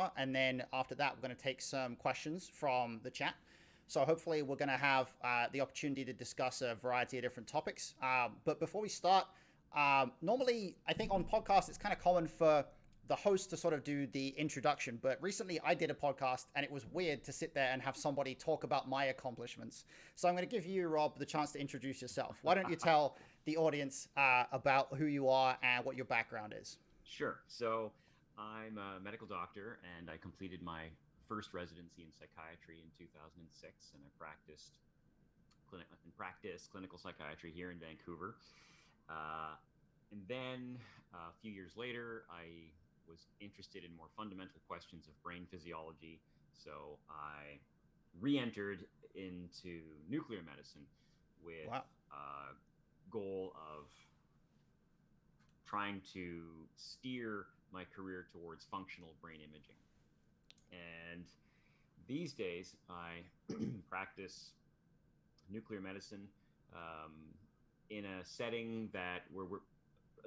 far, and then after that, we're going to take some questions from the chat. So hopefully we're going to have the opportunity to discuss a variety of different topics. But before we start, normally I think on podcasts it's kind of common for the host to sort of do the introduction. But recently I did a podcast and it was weird to sit there and have somebody talk about my accomplishments. So I'm going to give you, Rob, the chance to introduce yourself. Why don't you tell the audience about who you are and what your background is? Sure. So I'm a medical doctor and I completed my first residency in psychiatry in 2006, and I practiced clinical psychiatry here in Vancouver. Uh, and then a few years later, I was interested in more fundamental questions of brain physiology. So I re entered into nuclear medicine with Wow. a goal of trying to steer my career towards functional brain imaging. And these days, I practice nuclear medicine um, in a setting that where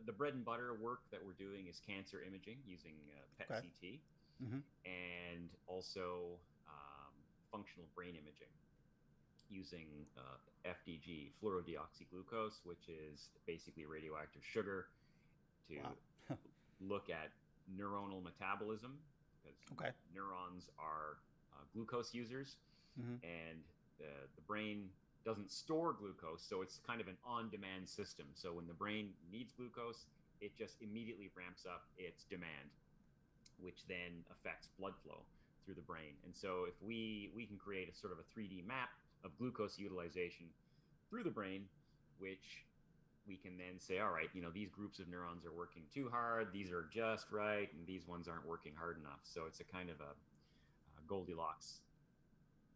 the bread and butter work that we're doing is cancer imaging using PET Okay. CT, Mm-hmm. and also functional brain imaging using FDG, fluorodeoxyglucose, which is basically radioactive sugar, to Wow. look at neuronal metabolism, because Okay. neurons are glucose users, Mm-hmm. and the brain doesn't store glucose, so it's kind of an on-demand system. So when the brain needs glucose, it just immediately ramps up its demand, which then affects blood flow through the brain. And so if we can create a sort of a 3D map of glucose utilization through the brain, which we can then say, all right, these groups of neurons are working too hard, these are just right, and these ones aren't working hard enough. So it's a kind of a Goldilocks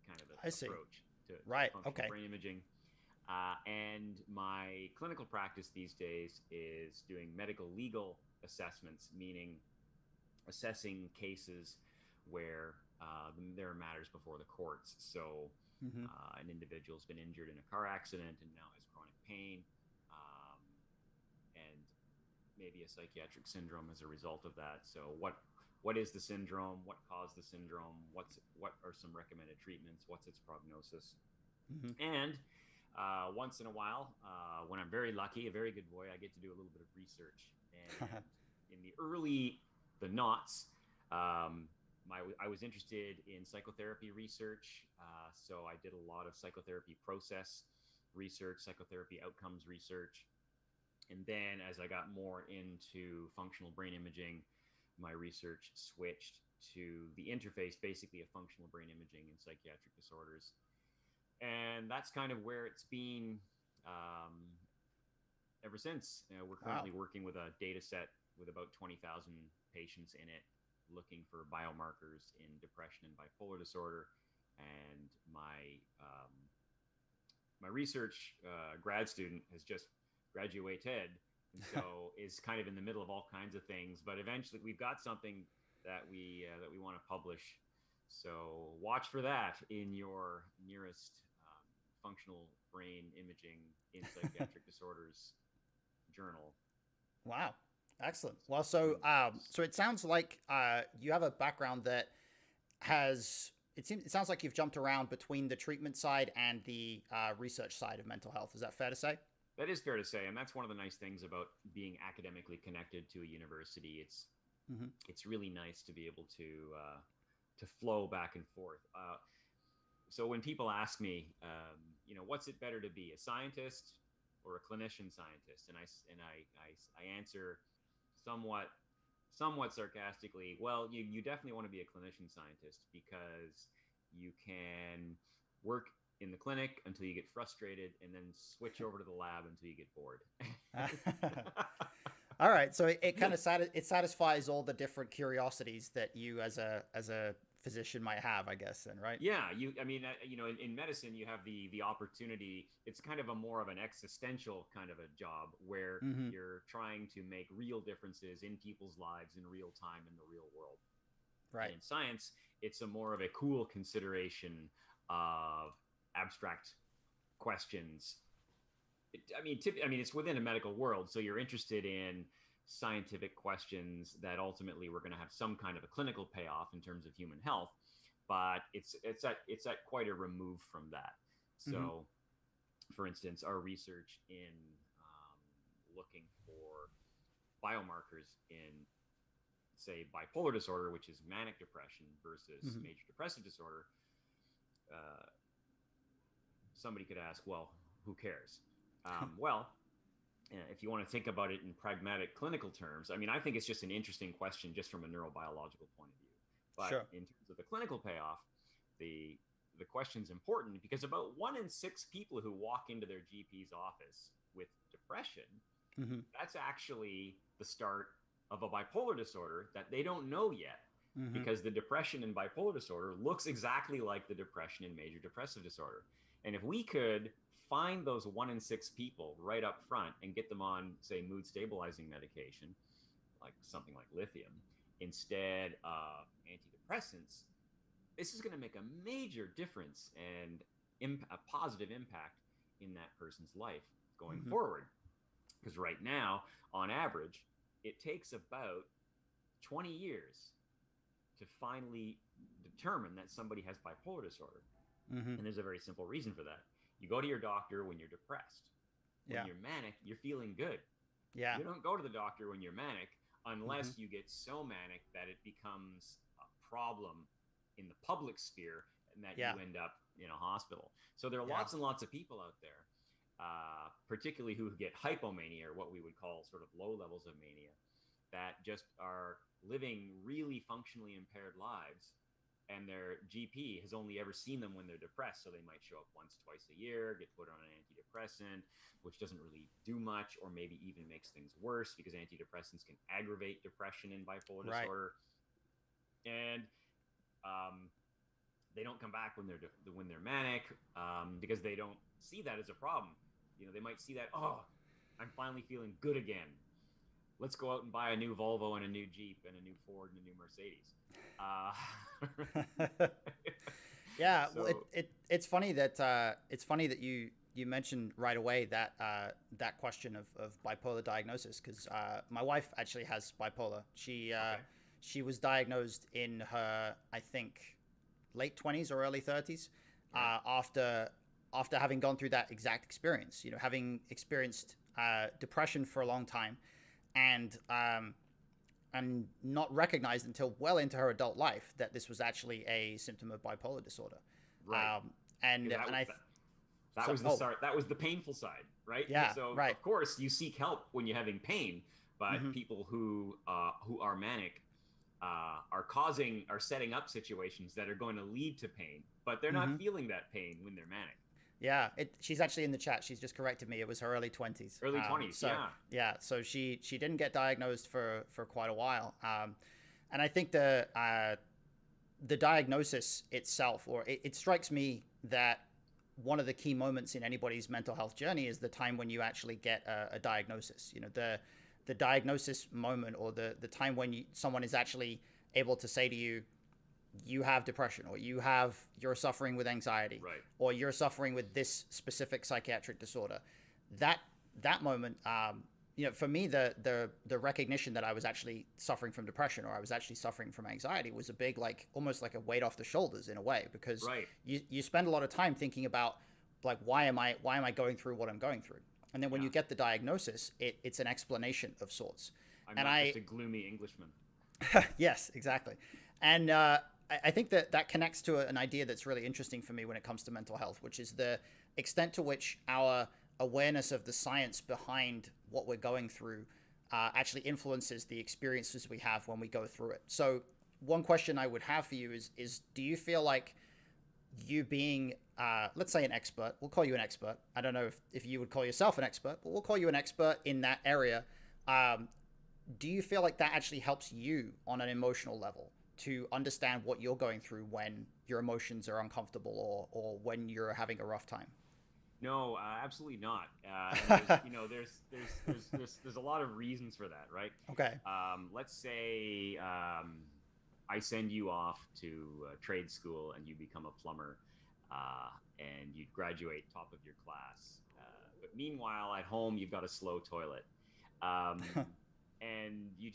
kind of I see. approach to Right. functional Okay. brain imaging. And my clinical practice these days is doing medical legal assessments, meaning assessing cases where there are matters before the courts. So Mm-hmm. an individual's been injured in a car accident and now has chronic pain, um, and maybe a psychiatric syndrome as a result of that. So what is the syndrome? What caused the syndrome? What are some recommended treatments? What's its prognosis? Mm-hmm. And once in a while, when I'm very lucky, a very good boy, I get to do a little bit of research. And in the knots, I was interested in psychotherapy research. So I did a lot of psychotherapy process research, psychotherapy outcomes research. And then as I got more into functional brain imaging, my research switched to the interface, basically, of functional brain imaging and psychiatric disorders. And that's kind of where it's been ever since. We're Wow. currently working with a data set with about 20,000 patients in it, looking for biomarkers in depression and bipolar disorder. And my research grad student has just graduated, and so is kind of in the middle of all kinds of things. But eventually, we've got something that we want to publish. So watch for that in your nearest functional brain imaging in psychiatric disorders journal. Wow. Excellent. Well, so it sounds like you have a background that has it sounds like you've jumped around between the treatment side and the research side of mental health. Is that fair to say? That is fair to say, and that's one of the nice things about being academically connected to a university. Mm-hmm. It's really nice to be able to flow back and forth. So when people ask me, what's it better to be, a scientist or a clinician scientist, and I answer somewhat sarcastically, well, you definitely want to be a clinician scientist because you can work in the clinic until you get frustrated and then switch over to the lab until you get bored. All right, so it kind of it satisfies all the different curiosities that you as a physician might have, I guess. Then, right? Yeah, in medicine, you have the opportunity. It's kind of a more of an existential kind of a job where Mm-hmm. you're trying to make real differences in people's lives in real time in the real world. And Right. in science, it's a more of a cool consideration of abstract questions. It's within a medical world, so you're interested in scientific questions that ultimately we're going to have some kind of a clinical payoff in terms of human health, but it's at quite a remove from that. Mm-hmm. So, for instance, our research in looking for biomarkers in, say, bipolar disorder, which is manic depression, versus Mm-hmm. major depressive disorder, uh, somebody could ask, well, who cares? Well, if you want to think about it in pragmatic clinical terms, I mean, I think it's just an interesting question just from a neurobiological point of view. But Sure. in terms of the clinical payoff, the the question's important because about 1 in 6 people who walk into their GP's office with depression, Mm-hmm. that's actually the start of a bipolar disorder that they don't know yet, Mm-hmm. because the depression in bipolar disorder looks exactly like the depression in major depressive disorder. And if we could find those 1 in 6 people right up front and get them on, say, mood stabilizing medication, like something like lithium, instead of antidepressants, this is going to make a major difference and a positive impact in that person's life going Mm-hmm. forward. Because right now, on average, it takes about 20 years to finally determine that somebody has bipolar disorder. Mm-hmm. And there's a very simple reason for that. You go to your doctor when you're depressed. When Yeah. you're manic, you're feeling good. Yeah. You don't go to the doctor when you're manic Mm-hmm. unless you get so manic that it becomes a problem in the public sphere and that Yeah. you end up in a hospital. So there are Yeah. lots and lots of people out there, particularly who get hypomania, or what we would call sort of low levels of mania, that just are living really functionally impaired lives, and their GP has only ever seen them when they're depressed. So they might show up once, twice a year, get put on an antidepressant, which doesn't really do much, or maybe even makes things worse because antidepressants can aggravate depression in bipolar Right. disorder. And um, they don't come back when they're manic, because they don't see that as a problem. They might see that, oh, I'm finally feeling good again. Let's go out and buy a new Volvo and a new Jeep and a new Ford and a new Mercedes. Yeah, well, So it's funny that you mentioned right away that that question of bipolar diagnosis, because my wife actually has bipolar. okay, She was diagnosed in her, I think, late 20s or early 30s, right, after having gone through that exact experience. Having experienced depression for a long time, and not recognized until well into her adult life that this was actually a symptom of bipolar disorder. right. Um, and Because and I that so was the oh start. That was the painful side, right? yeah, So right. of course you seek help when you're having pain, but Mm-hmm. people who are manic are setting up situations that are going to lead to pain, but they're Mm-hmm. not feeling that pain when they're manic. Yeah, she's actually in the chat. She's just corrected me. It was her early 20s. Early 20s, So yeah. yeah, so she didn't get diagnosed for quite a while. And I think the diagnosis itself, or it strikes me that one of the key moments in anybody's mental health journey is the time when you actually get a diagnosis. The diagnosis moment, or the time when someone is actually able to say to you, you have depression, or you're suffering with anxiety, Right. or you're suffering with this specific psychiatric disorder. That that moment, for me, the recognition that I was actually suffering from depression, or I was actually suffering from anxiety, was a big, like, almost like a weight off the shoulders in a way, because Right. you spend a lot of time thinking about, like, why am I going through what I'm going through, and then when Yeah. you get the diagnosis, it's an explanation of sorts. I'm And not I just a gloomy Englishman. yes, exactly. And I think that connects to an idea that's really interesting for me when it comes to mental health, which is the extent to which our awareness of the science behind what we're going through actually influences the experiences we have when we go through it. So, one question I would have for you is do you feel like you being, let's say, an expert, we'll call you an expert. I don't know if you would call yourself an expert, but we'll call you an expert in that area. Um, do you feel like that actually helps you on an emotional level to understand what you're going through when your emotions are uncomfortable, or when you're having a rough time? No, absolutely not. And there's a lot of reasons for that, right? Okay. Let's say I send you off to trade school and you become a plumber, and you graduate top of your class. But meanwhile, at home, you've got a slow toilet. Um, and you're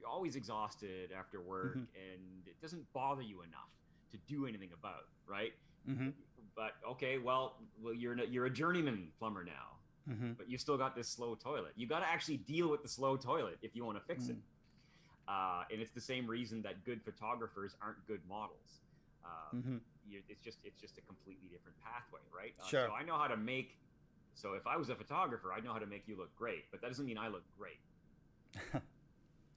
always exhausted after work, and it doesn't bother you enough to do anything about, right? But okay, well, you're a journeyman plumber now, but you still got this slow toilet. You got to actually deal with the slow toilet if you want to fix it. And it's the same reason that good photographers aren't good models. It's just a completely different pathway, right? Sure. So I know how to make. So if I was a photographer, I'd know how to make you look great, but that doesn't mean I look great.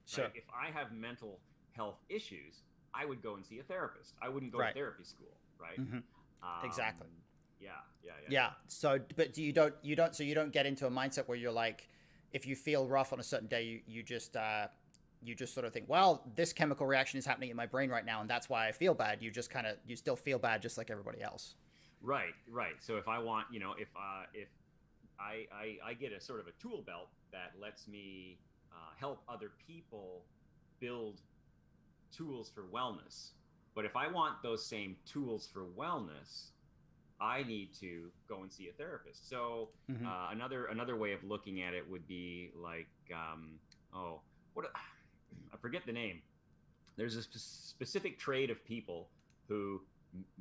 Sure. Right? If I have mental health issues, I would go and see a therapist. I wouldn't go to therapy school, right? Exactly. Yeah. So, but you don't get into a mindset where you're like, if you feel rough on a certain day, you just sort of think, well, this chemical reaction is happening in my brain right now, and that's why I feel bad. You still feel bad just like everybody else. Right. So if I want, if I get a sort of a tool belt that lets me help other people build tools for wellness. But if I want those same tools for wellness, I need to go and see a therapist. So another way of looking at it would be like, I forget the name. There's a specific trade of people who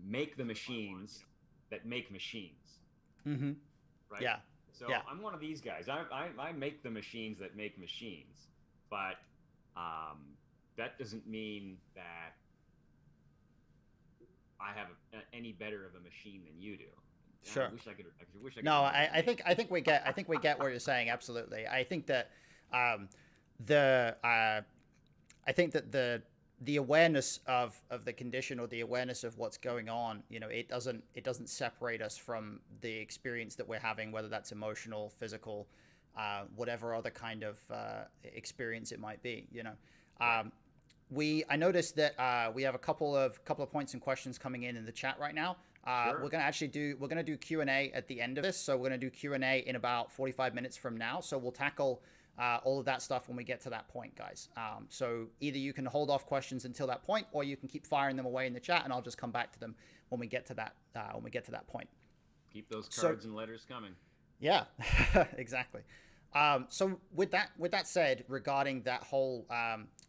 make the machines that make machines. Right? Yeah. So I'm one of these guys. I make the machines that make machines, but that doesn't mean that I have any better of a machine than you do. Sure. I wish I could. No, I think we get what you're saying. Absolutely. I think that the awareness of the condition, or the awareness of what's going on, it doesn't separate us from the experience that we're having, whether that's emotional, physical, whatever other kind of experience it might be. I noticed that we have a couple of points and questions coming in the chat right now. Sure. We're gonna do Q&A at the end of this. So we're gonna do Q&A in about 45 minutes from now. So we'll tackle all of that stuff when we get to that point, guys. So either you can hold off questions until that point, or you can keep firing them away in the chat, and I'll just come back to them when we get to that point. Keep those cards and letters coming. Yeah, exactly. So with that said, regarding that whole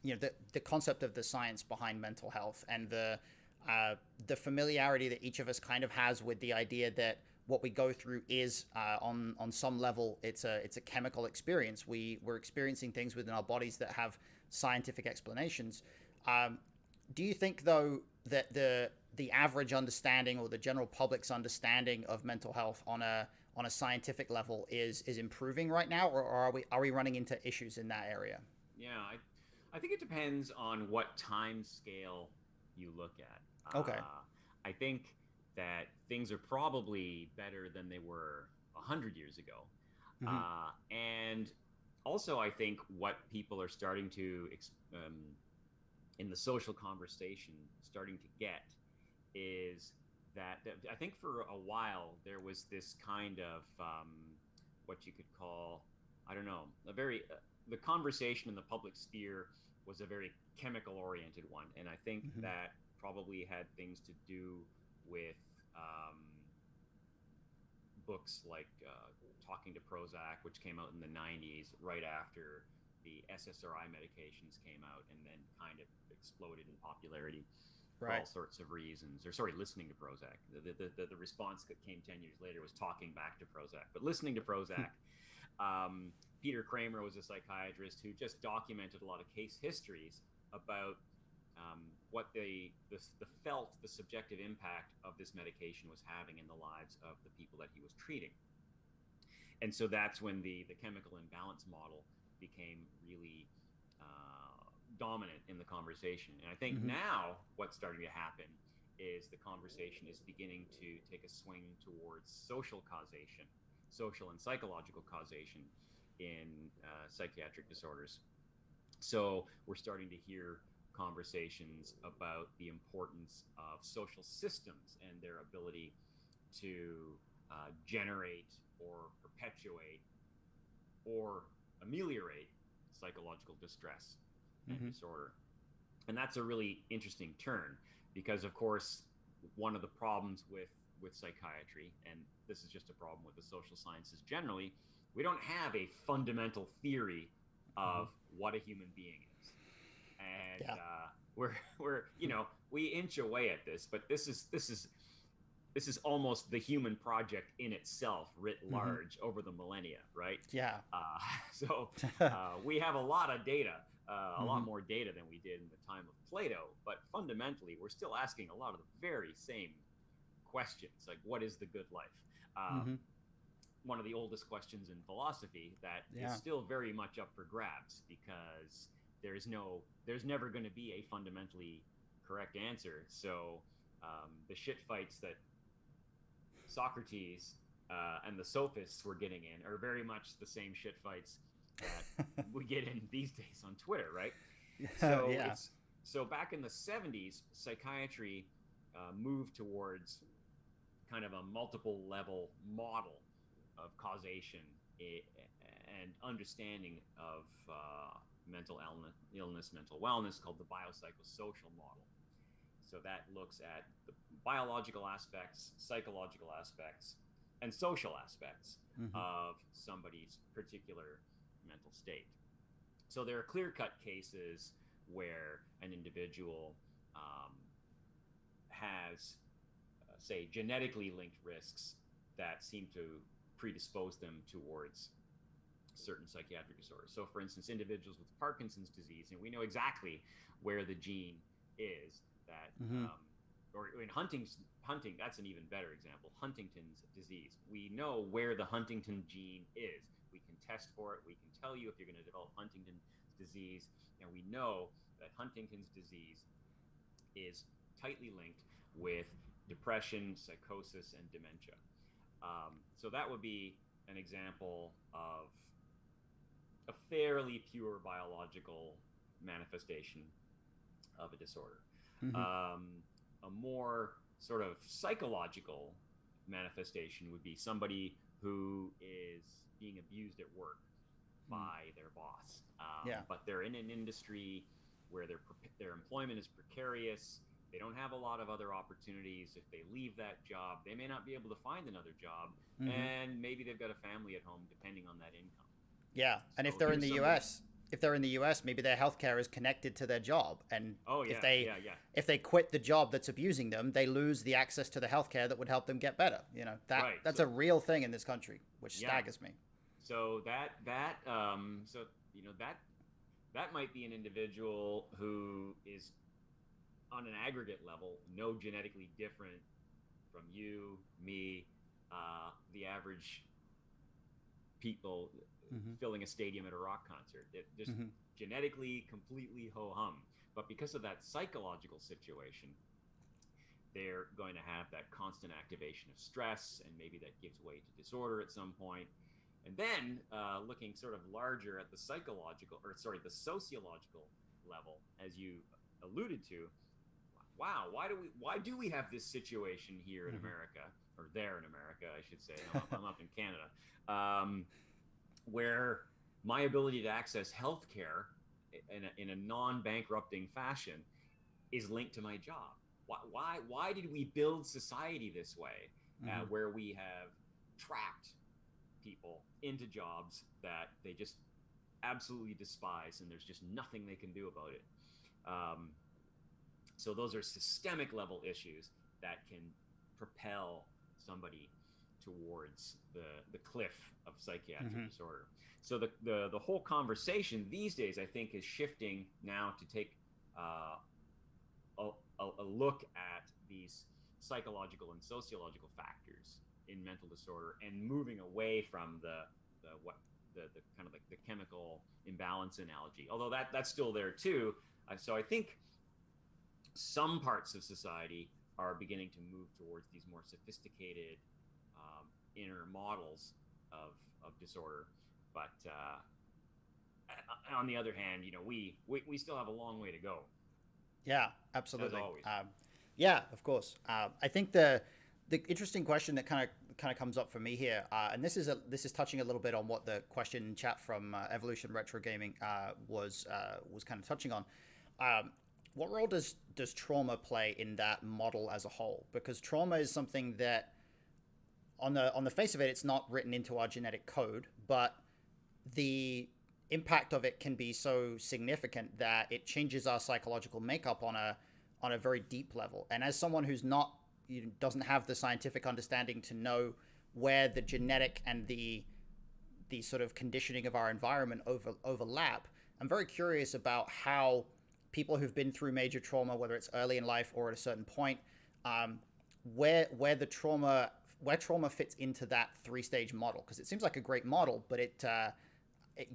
the concept of the science behind mental health, and the familiarity that each of us kind of has with the idea that what we go through is on some level it's a chemical experience. We're experiencing things within our bodies that have scientific explanations. Do you think, though, that the average understanding, or the general public's understanding of mental health on a scientific level is improving right now, or are we running into issues in that area? Yeah, I think it depends on what time scale you look at. Okay. I think that things are probably better than they were 100 years ago. And also, I think what people are starting to, in the social conversation, starting to get is that I think for a while there was this kind of what you could call, I don't know, the conversation in the public sphere was a very chemical oriented one. And I think that probably had things to do with books like Talking to Prozac, which came out in the 90s, right after the SSRI medications came out, and then kind of exploded in popularity for all sorts of reasons. Listening to Prozac. The response that came 10 years later was talking back to Prozac. But listening to Prozac, Peter Kramer was a psychiatrist who just documented a lot of case histories about what the subjective impact of this medication was having in the lives of the people that he was treating. And so that's when the chemical imbalance model became really dominant in the conversation. And I think now what's starting to happen is the conversation is beginning to take a swing towards social causation, social and psychological causation in psychiatric disorders. So we're starting to hear conversations about the importance of social systems and their ability to generate or perpetuate or ameliorate psychological distress and disorder. And that's a really interesting turn, because of course one of the problems with psychiatry, and this is just a problem with the social sciences generally, we don't have a fundamental theory of what a human being is. And Yeah. we're we inch away at this, but this is almost the human project in itself, writ large, over the millennia, right? Yeah. So we have a lot of data, a lot more data than we did in the time of Plato, but fundamentally, we're still asking a lot of the very same questions, like what is the good life? One of the oldest questions in philosophy that is still very much up for grabs, because there's never going to be a fundamentally correct answer. So the shit fights that Socrates and the sophists were getting in are very much the same shit fights that we get in these days on Twitter, right? So so back in the 70s, psychiatry moved towards kind of a multiple level model of causation and understanding of mental illness, mental wellness, called the biopsychosocial model. So that looks at the biological aspects, psychological aspects, and social aspects of somebody's particular mental state. So there are clear-cut cases where an individual has, say, genetically linked risks that seem to predispose them towards certain psychiatric disorders. So, for instance, individuals with Parkinson's disease, and we know exactly where the gene is that, or in Hunting, that's an even better example. Huntington's disease. We know where the Huntington gene is. We can test for it. We can tell you if you're going to develop Huntington's disease, and we know that Huntington's disease is tightly linked with depression, psychosis, and dementia. So that would be an example of a fairly pure biological manifestation of a disorder. A more sort of psychological manifestation would be somebody who is being abused at work by their boss. But they're in an industry where their employment is precarious. They don't have a lot of other opportunities. If they leave that job, they may not be able to find another job, and maybe they've got a family at home depending on that income. Yeah, and So if they're in the US, maybe their healthcare is connected to their job, and if they quit the job that's abusing them, they lose the access to the healthcare that would help them get better. That's a real thing in this country, which staggers me. So that might be an individual who is, on an aggregate level, no genetically different from you, me, the average people filling a stadium at a rock concert. Just genetically completely ho-hum. But because of that psychological situation, they're going to have that constant activation of stress, and maybe that gives way to disorder at some point. And then looking sort of larger at the the sociological level, as you alluded to, wow, why do we have this situation here in America, or there in America, I should say, I'm up in Canada, where my ability to access healthcare in a non-bankrupting fashion is linked to my job? Why did we build society this way, where we have trapped people into jobs that they just absolutely despise, and there's just nothing they can do about it? So those are systemic level issues that can propel somebody towards the cliff of psychiatric disorder. So the whole conversation these days, I think, is shifting now to take a look at these psychological and sociological factors in mental disorder, and moving away from the kind of like the chemical imbalance analogy, although that's still there too. So I think some parts of society are beginning to move towards these more sophisticated inner models of disorder, but on the other hand, we still have a long way to go. Yeah, absolutely. As always. Yeah, of course. I think the interesting question that kind of comes up for me here, and this is touching a little bit on what the question in chat from Evolution Retro Gaming was kind of touching on. What role does trauma play in that model as a whole? Because trauma is something that, on the face of it, it's not written into our genetic code, but impact of it can be so significant that it changes our psychological makeup on a very deep level. And as someone who's not, doesn't have the scientific understanding to know where the genetic and the sort of conditioning of our environment overlap, I'm very curious about how people who've been through major trauma, whether it's early in life or at a certain point, where trauma fits into that three-stage model, because it seems like a great model, but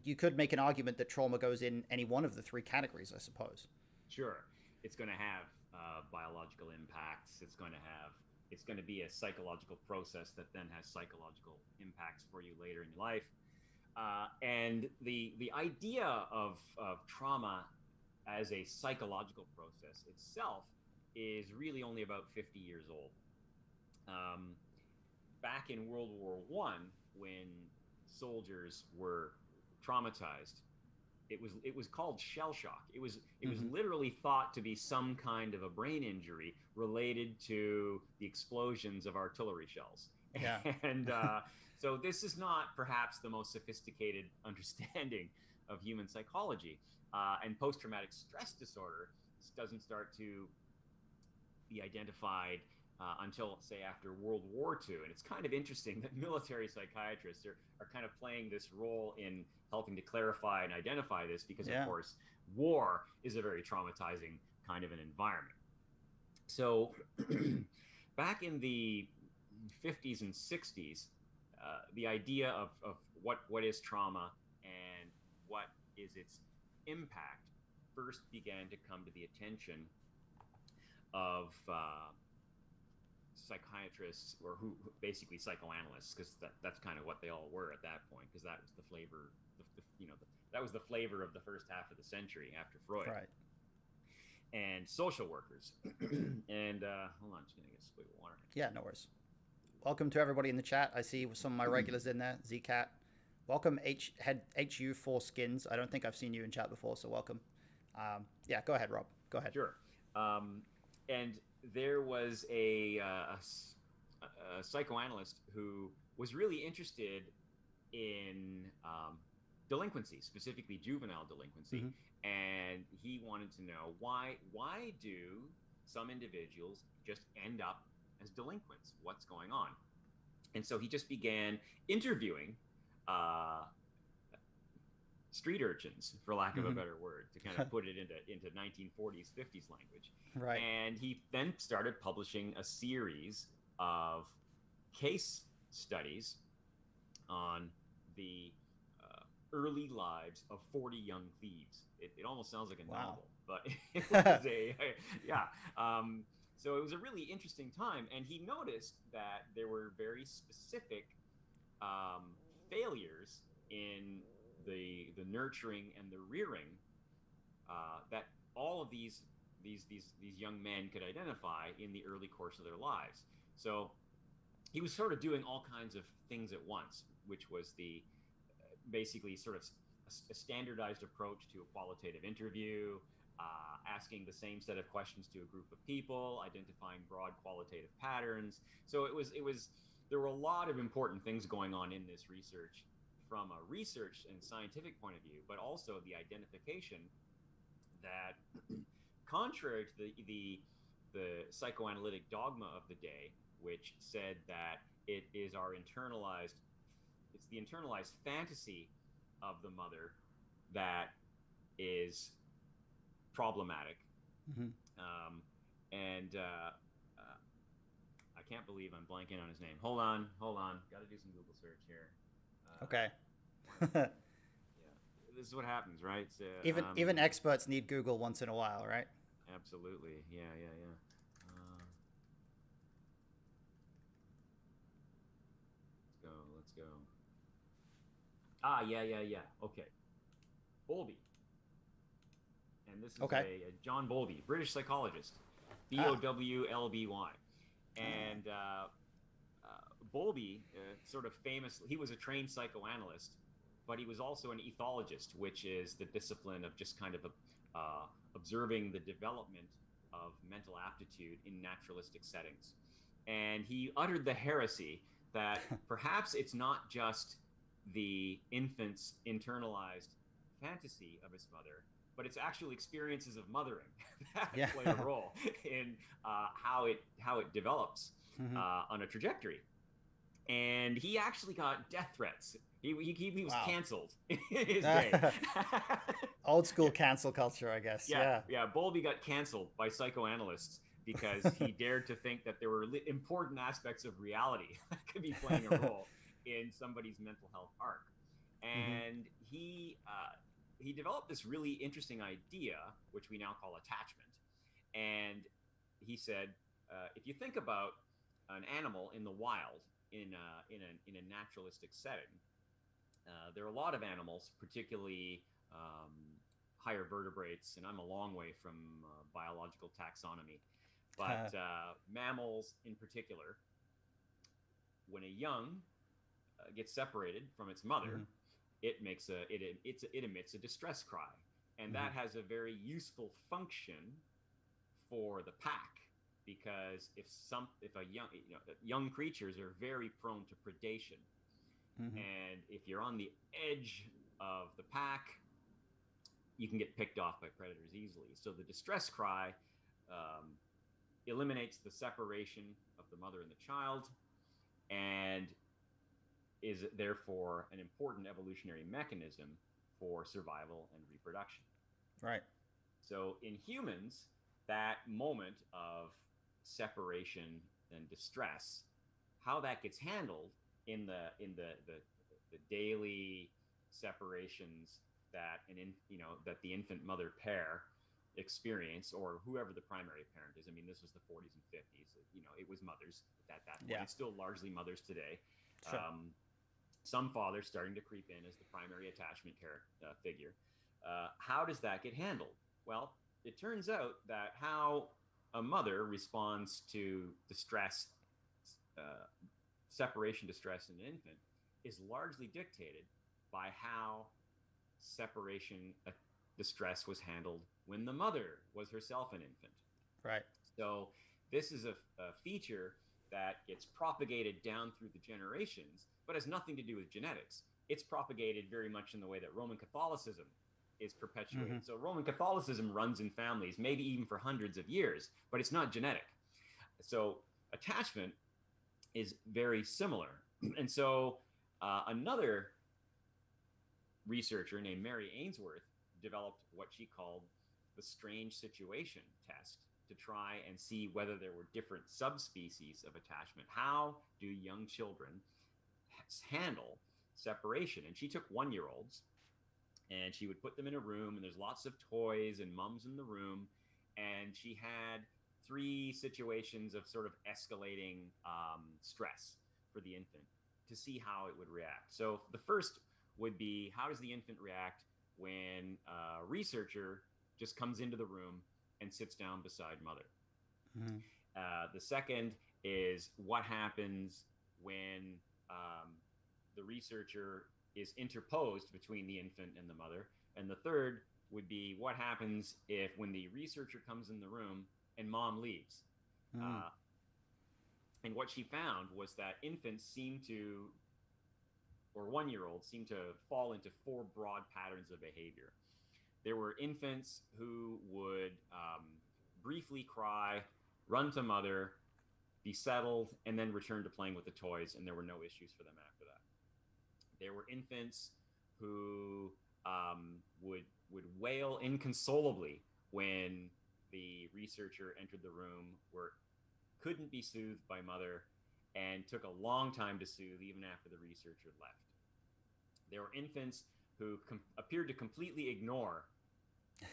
you could make an argument that trauma goes in any one of the three categories, I suppose. Sure, it's going to have biological impacts. It's going to be a psychological process that then has psychological impacts for you later in your life. And the idea of trauma as a psychological process itself is really only about 50 years old. Back in World War I, when soldiers were traumatized, it was called shell shock. It was literally thought to be some kind of a brain injury related to the explosions of artillery shells. Yeah. And so this is not perhaps the most sophisticated understanding of human psychology. And post-traumatic stress disorder doesn't start to be identified until, say, after World War II. And it's kind of interesting that military psychiatrists are kind of playing this role in helping to clarify and identify this because, of course, war is a very traumatizing kind of an environment. So back in the 50s and 60s, the idea of what is trauma and what is its impact first began to come to the attention of psychiatrists, or who basically psychoanalysts, because that's kind of what they all were at that point, because that was the flavor, that was the flavor of the first half of the century after Freud. Right. And social workers. And hold on, I'm just gonna get a swig of water. Yeah, no worries. Welcome to everybody in the chat. I see some of my regulars in there. Zcat. Welcome, HU4Skins. I don't think I've seen you in chat before, so welcome. Yeah, go ahead, Rob. Go ahead. Sure. And there was a psychoanalyst who was really interested in delinquency, specifically juvenile delinquency. And he wanted to know why do some individuals just end up as delinquents? What's going on? And so he just began interviewing street urchins, for lack of a better word, to kind of put it into 1940s, 50s language. Right. And he then started publishing a series of case studies on the early lives of 40 young thieves. It almost sounds like a novel, but it was so it was a really interesting time. And he noticed that there were very specific failures in the nurturing and the rearing that all of these young men could identify in the early course of their lives. So he was sort of doing all kinds of things at once, which was basically sort of a standardized approach to a qualitative interview, asking the same set of questions to a group of people, identifying broad qualitative patterns. So there were a lot of important things going on in this research from a research and scientific point of view, but also the identification that, contrary to the psychoanalytic dogma of the day, which said that it's the internalized fantasy of the mother that is problematic. I can't believe I'm blanking on his name. Hold on. Got to do some Google search here. Okay. Yeah, this is what happens, right? So, even experts need Google once in a while, right? Absolutely. Yeah. Let's go. Yeah. Okay. Boldy. And this is a John Boldy, British psychologist, Bowlby. And Boldy, sort of famously, he was a trained psychoanalyst, but he was also an ethologist, which is the discipline of just kind of observing the development of mental aptitude in naturalistic settings. And he uttered the heresy that perhaps it's not just the infant's internalized fantasy of his mother, but it's actual experiences of mothering that Yeah. play a role in how it develops Hmm. on a trajectory. And he actually got death threats. He was Wow. canceled in his day. Old school Yeah, cancel culture, I guess. yeah, Yeah. yeah. Boldy got canceled by psychoanalysts because he dared to think that there were important aspects of reality that could be playing a role in somebody's mental health arc. Hmm. And he developed this really interesting idea, which we now call attachment. And he said, if you think about an animal in the wild, in a naturalistic setting, there are a lot of animals, particularly higher vertebrates, and I'm a long way from biological taxonomy, but mammals in particular, when a young gets separated from its mother, Hmm. it emits a distress cry, and Hmm. that has a very useful function for the pack, because if a young creatures are very prone to predation, Hmm. and if you're on the edge of the pack, you can get picked off by predators easily. So the distress cry um, eliminates the separation of the mother and the child, and is therefore an important evolutionary mechanism for survival and reproduction. Right. So in humans, that moment of separation and distress, how that gets handled in the daily separations that the infant mother pair experience, or whoever the primary parent is. I mean, this was the 40s and 50s. It was mothers at that point. Yeah. It's still largely mothers today. Sure. Some fathers starting to creep in as the primary attachment figure. How does that get handled? Well, it turns out that how a mother responds to distress, uh, separation distress in an infant, is largely dictated by how separation distress was handled when the mother was herself an infant. Right. So this is a feature that gets propagated down through the generations, but has nothing to do with genetics. It's propagated very much in the way that Roman Catholicism is Hmm. perpetuated. So Roman Catholicism runs in families, maybe even for hundreds of years, but it's not genetic. So attachment is very similar. And so another researcher named Mary Ainsworth developed what she called the strange situation test to try and see whether there were different subspecies of attachment. How do young children handle separation? And she took 1 year olds and she would put them in a room, and there's lots of toys and mums in the room. And she had three situations of sort of escalating stress for the infant to see how it would react. So the first would be, how does the infant react when a researcher just comes into the room and sits down beside mother? Hmm. The second is, what happens when the researcher is interposed between the infant and the mother? And the third would be, what happens if, when the researcher comes in the room and mom leaves? Hmm. Uh, and what she found was that infants seem to, or 1 year olds seem to fall into four broad patterns of behavior. There were infants who would briefly cry, run to mother, be settled, and then return to playing with the toys, and there were no issues for them after that. There were infants who would wail inconsolably when the researcher entered the room, were couldn't be soothed by mother, and took a long time to soothe even after the researcher left. There were infants who appeared to completely ignore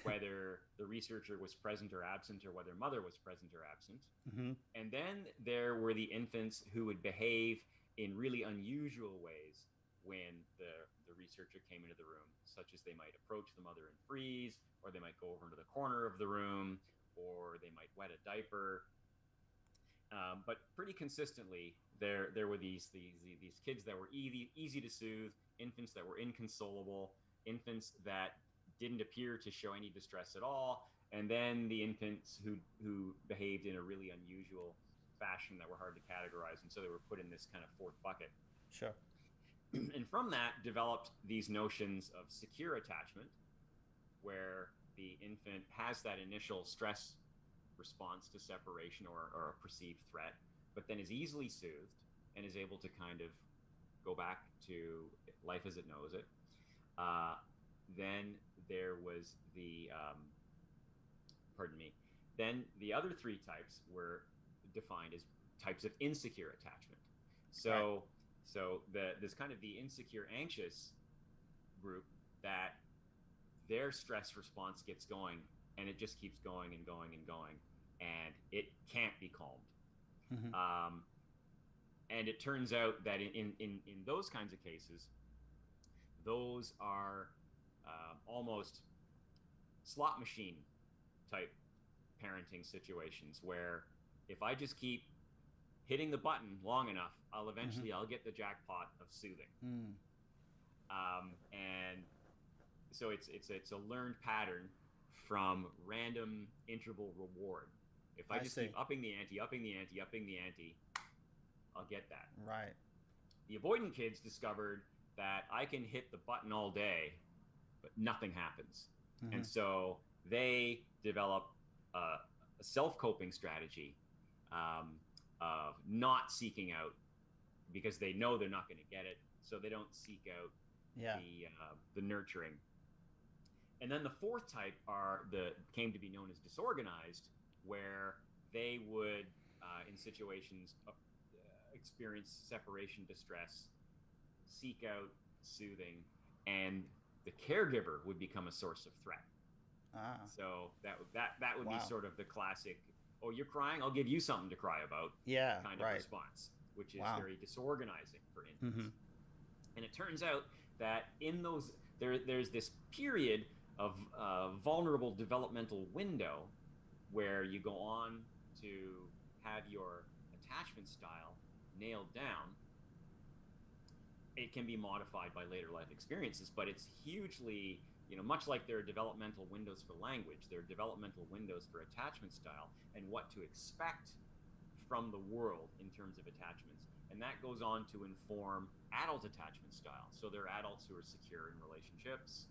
whether the researcher was present or absent, or whether mother was present or absent. Hmm. And then there were the infants who would behave in really unusual ways when the researcher came into the room, such as they might approach the mother and freeze, or they might go over into the corner of the room, or they might wet a diaper. But pretty consistently, there were these kids that were easy to soothe, infants that were inconsolable, infants that didn't appear to show any distress at all, and then the infants who behaved in a really unusual fashion that were hard to categorize, and so they were put in this kind of fourth bucket. Sure. And from that developed these notions of secure attachment where the infant has that initial stress response to separation or a perceived threat, but then is easily soothed and is able to kind of go back to life as it knows it. Then there was pardon me, then the other three types were defined as types of insecure attachment. So, right. So this kind of the insecure anxious group, that their stress response gets going and it just keeps going and going and going, and it can't be calmed. Mm-hmm. And it turns out that in those kinds of cases, those are almost slot machine type parenting situations, where if I just keep hitting the button long enough, I'll eventually I'll get the jackpot of soothing. And so it's a learned pattern from random interval reward. If I just keep upping the ante, I'll get that. Right. The avoidant kids discovered that I can hit the button all day, but nothing happens. Mm-hmm. And so they develop a self-coping strategy of not seeking out, because they know they're not going to get it, so they don't seek out the nurturing. And then the fourth type came to be known as disorganized, where they would, in situations, experience separation distress, seek out soothing, and the caregiver would become a source of threat. So that would be sort of the classic, oh, you're crying, I'll give you something to cry about, kind of response, which is very disorganizing for infants. Mm-hmm. And it turns out that in those, there's this period of vulnerable developmental window where you go on to have your attachment style nailed down. It can be modified by later life experiences, but it's hugely, much like there are developmental windows for language, there are developmental windows for attachment style and what to expect from the world in terms of attachments. And that goes on to inform adult attachment style. So there are adults who are secure in relationships,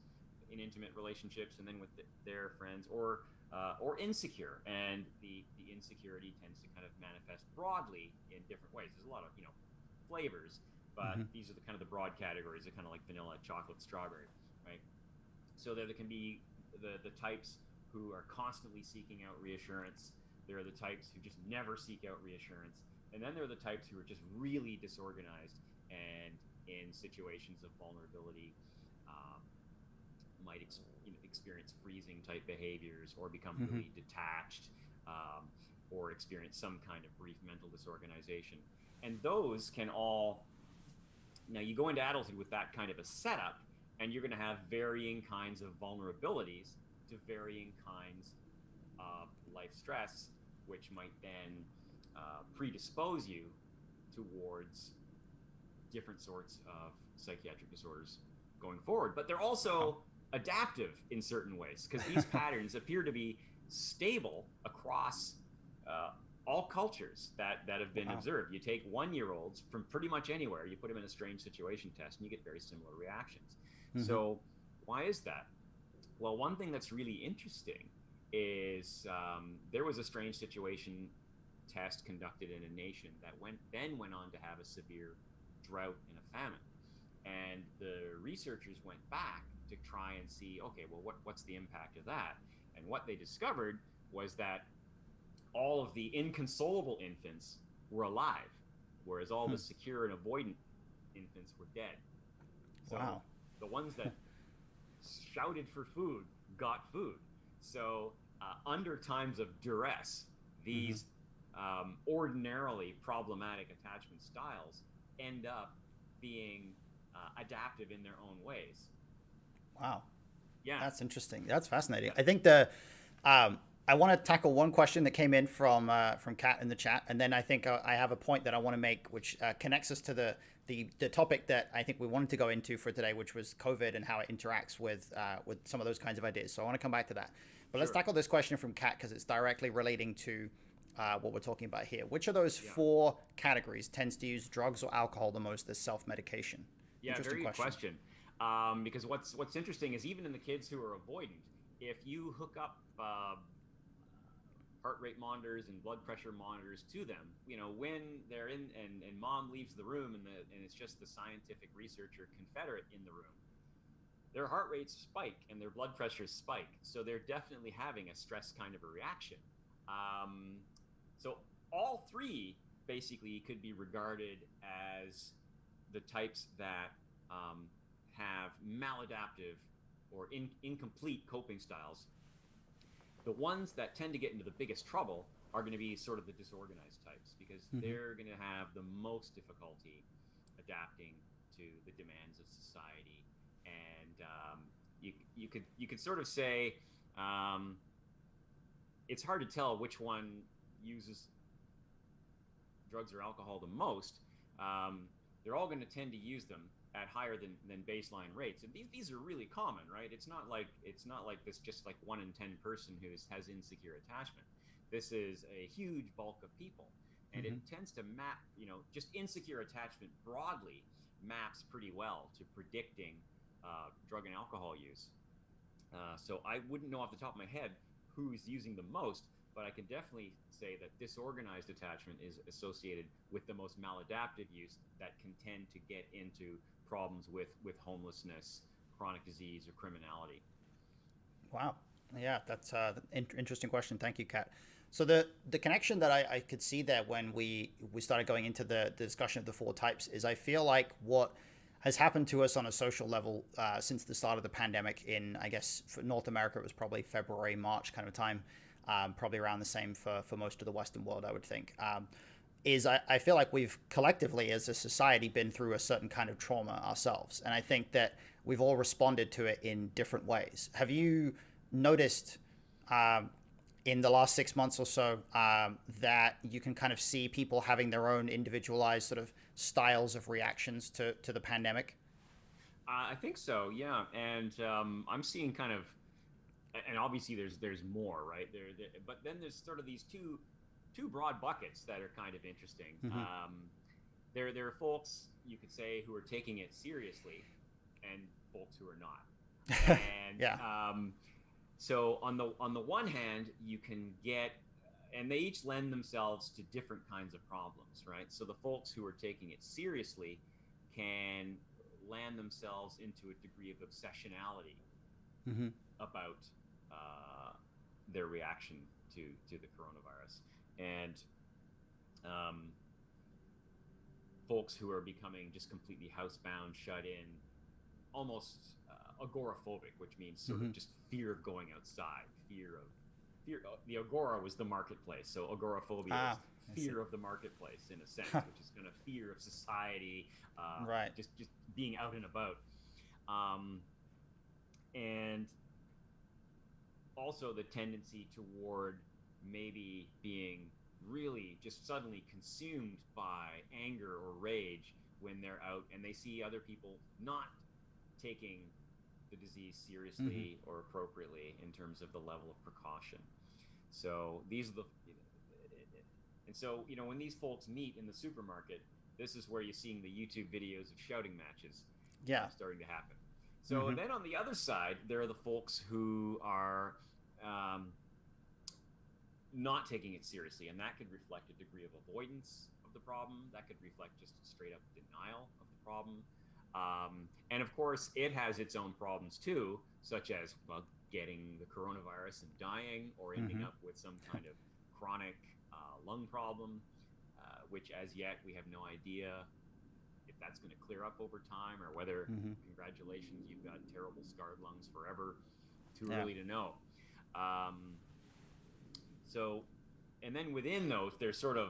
in intimate relationships, and then with their friends, or insecure. And the insecurity tends to kind of manifest broadly in different ways. There's a lot of, flavors, but these are the kind of the broad categories. They're kind of like vanilla, chocolate, strawberry, right? So there can be the types who are constantly seeking out reassurance. There are the types who just never seek out reassurance. And then there are the types who are just really disorganized and in situations of vulnerability might experience freezing type behaviors, or become really detached, or experience some kind of brief mental disorganization. And those can all, now you go into adulthood with that kind of a setup, and you're going to have varying kinds of vulnerabilities to varying kinds of life stress, which might then predispose you towards different sorts of psychiatric disorders going forward. But they're also adaptive in certain ways, because these patterns appear to be stable across all cultures that have been observed. You take 1-year-olds from pretty much anywhere, you put them in a strange situation test, and you get very similar reactions. So why is that? Well, one thing that's really interesting is there was a strange situation test conducted in a nation that went on to have a severe drought and a famine. And the researchers went back to try and see, okay, well, what's the impact of that? And what they discovered was that all of the inconsolable infants were alive, whereas all the secure and avoidant infants were dead. So the ones that shouted for food got food. So under times of duress, these ordinarily problematic attachment styles end up being adaptive in their own ways. Wow. Yeah. That's interesting. That's fascinating. I think I want to tackle one question that came in from Kat in the chat, and then I think I have a point that I want to make, which connects us to the topic that I think we wanted to go into for today, which was COVID and how it interacts with some of those kinds of ideas. So I want to come back to that. But let's tackle this question from Kat, because it's directly relating to what we're talking about here. Which of those four categories tends to use drugs or alcohol the most as self-medication? Yeah, very good question. Because what's interesting is, even in the kids who are avoidant, if you hook up heart rate monitors and blood pressure monitors to them, when they're in and mom leaves the room and it's just the scientific researcher confederate in the room, their heart rates spike and their blood pressures spike. So they're definitely having a stress kind of a reaction. So all three basically could be regarded as the types that have maladaptive or incomplete coping styles. The ones that tend to get into the biggest trouble are going to be sort of the disorganized types, because they're going to have the most difficulty adapting to the demands of society. And you could sort of say it's hard to tell which one uses drugs or alcohol the most. They're all going to tend to use them at higher than baseline rates, and these are really common, right? It's not like this just like 1 in 10 person who has insecure attachment. This is a huge bulk of people, and it tends to map, just insecure attachment broadly maps pretty well to predicting drug and alcohol use. So I wouldn't know off the top of my head who's using the most, but I can definitely say that disorganized attachment is associated with the most maladaptive use that can tend to get into problems with homelessness, chronic disease, or criminality. Wow. Yeah, that's an interesting question. Thank you, Kat. So the connection that I could see there when we started going into the discussion of the 4 types is, I feel like what has happened to us on a social level since the start of the pandemic in, I guess, for North America, it was probably February, March kind of time, probably around the same for most of the Western world, I would think, is I feel like we've collectively as a society been through a certain kind of trauma ourselves. And I think that we've all responded to it in different ways. Have you noticed in the last 6 months or so that you can kind of see people having their own individualized sort of styles of reactions to the pandemic? I think so, yeah. And I'm seeing kind of, and obviously there's more, right? But then there's sort of these two broad buckets that are kind of interesting. There are folks, you could say, who are taking it seriously, and folks who are not. And so on the one hand, you can get, and they each lend themselves to different kinds of problems, right? So the folks who are taking it seriously can land themselves into a degree of obsessionality about their reaction to the coronavirus. And folks who are becoming just completely housebound, shut in, almost agoraphobic, which means sort of just fear of going outside, fear. The agora was the marketplace, so agoraphobia is fear of the marketplace in a sense, which is kind of fear of society, right? Just being out and about, and also the tendency toward maybe being really just suddenly consumed by anger or rage when they're out and they see other people not taking the disease seriously or appropriately in terms of the level of precaution. So these are and so, when these folks meet in the supermarket, this is where you're seeing the YouTube videos of shouting matches starting to happen. So then on the other side, there are the folks who are not taking it seriously, and that could reflect a degree of avoidance of the problem. That could reflect just straight up denial of the problem. And of course, it has its own problems too, such as, well, getting the coronavirus and dying, or ending up with some kind of chronic lung problem, which as yet we have no idea if that's going to clear up over time, or whether, congratulations, you've got terrible scarred lungs forever. Too early to know. So, and then within those, there's sort of,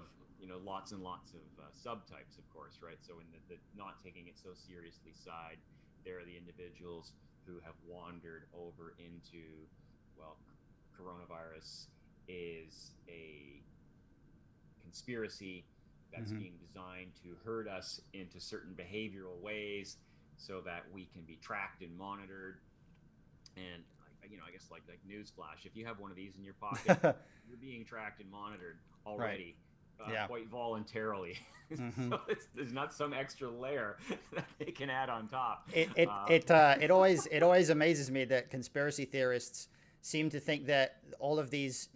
lots and lots of subtypes, of course, right? So in the not taking it so seriously side, there are the individuals who have wandered over into, well, coronavirus is a conspiracy that's being designed to herd us into certain behavioral ways so that we can be tracked and monitored. And I guess like newsflash, if you have one of these in your pocket, you're being tracked and monitored already, quite voluntarily. So there's not some extra layer that they can add on top. It always amazes me that conspiracy theorists seem to think that all of these,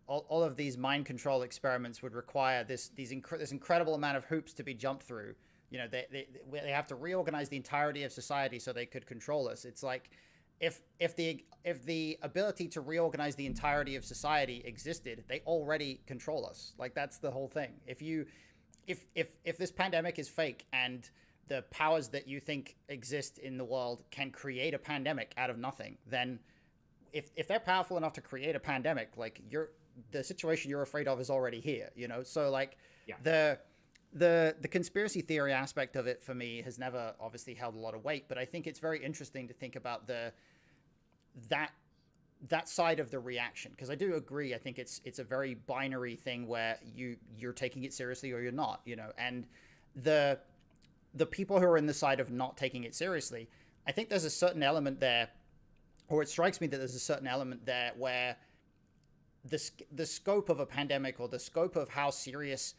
all of these mind control experiments would require this incredible amount of hoops to be jumped through. They have to reorganize the entirety of society so they could control us. It's like, if the ability to reorganize the entirety of society existed, they already control us. Like, that's the whole thing. If this pandemic is fake and the powers that you think exist in the world can create a pandemic out of nothing, then if they're powerful enough to create a pandemic, like, the situation you're afraid of is already here, So like, yeah. The conspiracy theory aspect of it for me has never obviously held a lot of weight, but I think it's very interesting to think about that side of the reaction, because I do agree. I think it's a very binary thing where you're taking it seriously or you're not, and the people who are in the side of not taking it seriously, I think there's a certain element there, or it strikes me that there's a certain element there where the scope of a pandemic, or the scope of how serious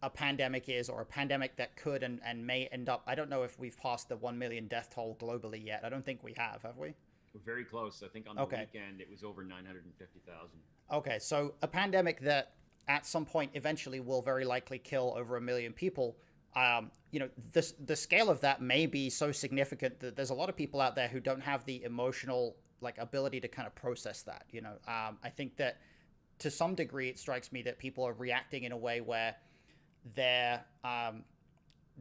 a pandemic is, or a pandemic that could and may end up, I don't know if we've passed the 1 million death toll globally yet. I don't think we have we? We're very close. I think on the weekend it was over 950,000. Okay, so a pandemic that at some point eventually will very likely kill over 1 million people. The scale of that may be so significant that there's a lot of people out there who don't have the emotional ability to kind of process that. I think that to some degree it strikes me that people are reacting in a way where they're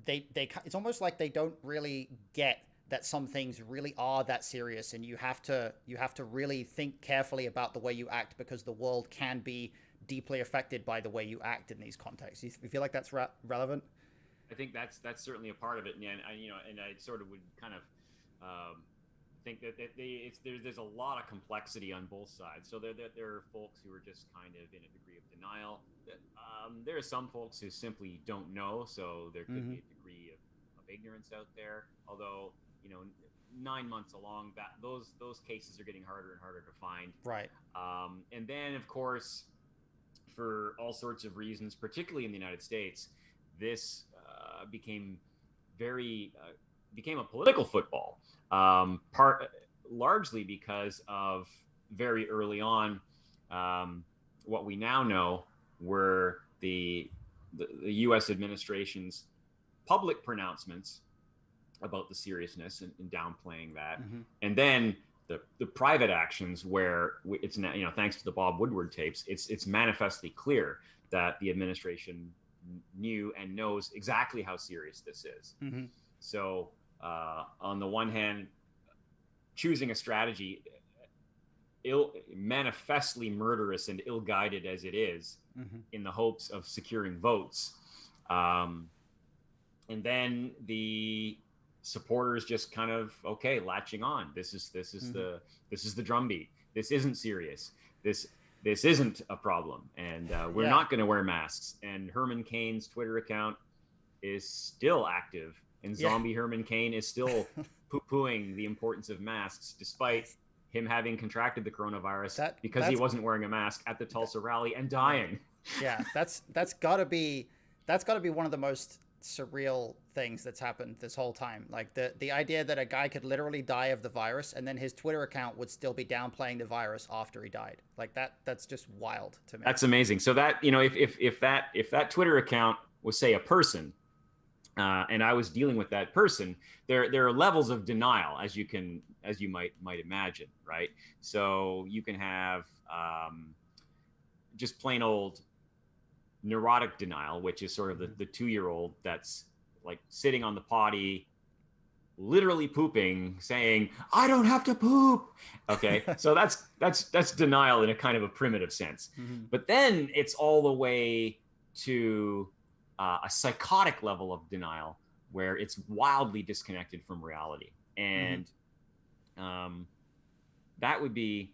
it's almost like they don't really get that some things really are that serious, and you have to really think carefully about the way you act, because the world can be deeply affected by the way you act in these contexts. You feel like that's relevant? I think that's certainly a part of it, and I sort of would kind of think that there's a lot of complexity on both sides. So there are folks who are just kind of in a degree of denial. There are some folks who simply don't know, so there could be a degree of ignorance out there. Although 9 months along, that those cases are getting harder and harder to find. Right. And then, of course, for all sorts of reasons, particularly in the United States, this became a political football. Largely because of very early on, what we now know were the U.S. administration's public pronouncements about the seriousness and downplaying that, and then the private actions where it's now, thanks to the Bob Woodward tapes, it's manifestly clear that the administration knew and knows exactly how serious this is. So on the one hand, choosing a strategy manifestly murderous and ill-guided as it is, in the hopes of securing votes, and then the supporters just kind of latching on. This is the drumbeat. This isn't serious. This isn't a problem, and we're not going to wear masks. And Herman Cain's Twitter account is still active, and Zombie Herman Cain is still poo-pooing the importance of masks, despite him having contracted the coronavirus because he wasn't wearing a mask at the Tulsa rally and dying. Yeah, that's gotta be one of the most surreal things that's happened this whole time. Like the idea that a guy could literally die of the virus and then his Twitter account would still be downplaying the virus after he died. Like that's just wild to me. That's amazing. So that, if that Twitter account was, say, a person, and I was dealing with that person, there are levels of denial, as you might imagine, right? So you can have just plain old neurotic denial, which is sort of the 2-year-old that's like sitting on the potty, literally pooping, saying, "I don't have to poop." Okay, so that's denial in a kind of a primitive sense. But then it's all the way to a psychotic level of denial, where it's wildly disconnected from reality. And that would be,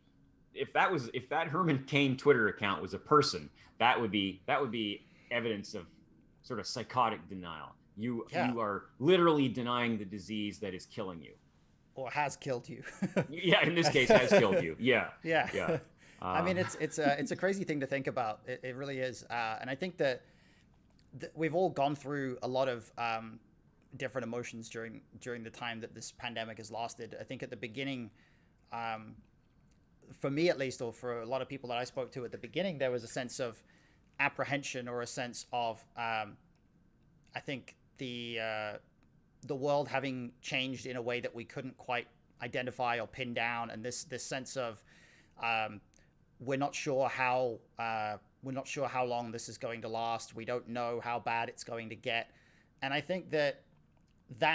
if that Herman Cain Twitter account was a person, that would be evidence of sort of psychotic denial. You are literally denying the disease that is killing you, or has killed you. Yeah, in this case, has killed you. Yeah. I mean, it's a crazy thing to think about. It really is, and I think that we've all gone through a lot of different emotions during the time that this pandemic has lasted. I think at the beginning, for me at least, or for a lot of people that I spoke to at the beginning, there was a sense of apprehension or a sense of, I think the world having changed in a way that we couldn't quite identify or pin down, and this sense of we're not sure how long this is going to last. We don't know how bad it's going to get, and I think that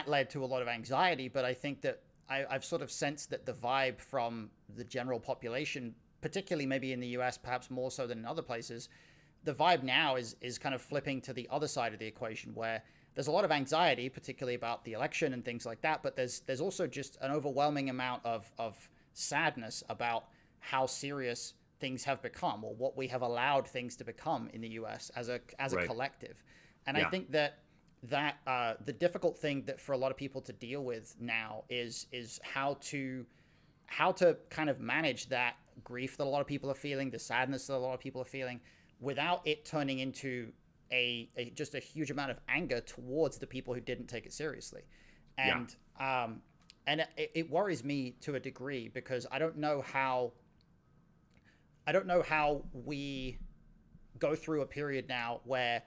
led to a lot of anxiety. But I think that I've sort of sensed that the vibe from the general population, particularly maybe in the US, perhaps more so than in other places, the vibe now is kind of flipping to the other side of the equation, where there's a lot of anxiety, particularly about the election and things like that. But there's also just an overwhelming amount of sadness about how serious things have become, or what we have allowed things to become in the US as a collective. And I think that the difficult thing that for a lot of people to deal with now is how to kind of manage that grief that a lot of people are feeling, the sadness that a lot of people are feeling, without it turning into just a huge amount of anger towards the people who didn't take it seriously. And it worries me to a degree, because I don't know how we go through a period now where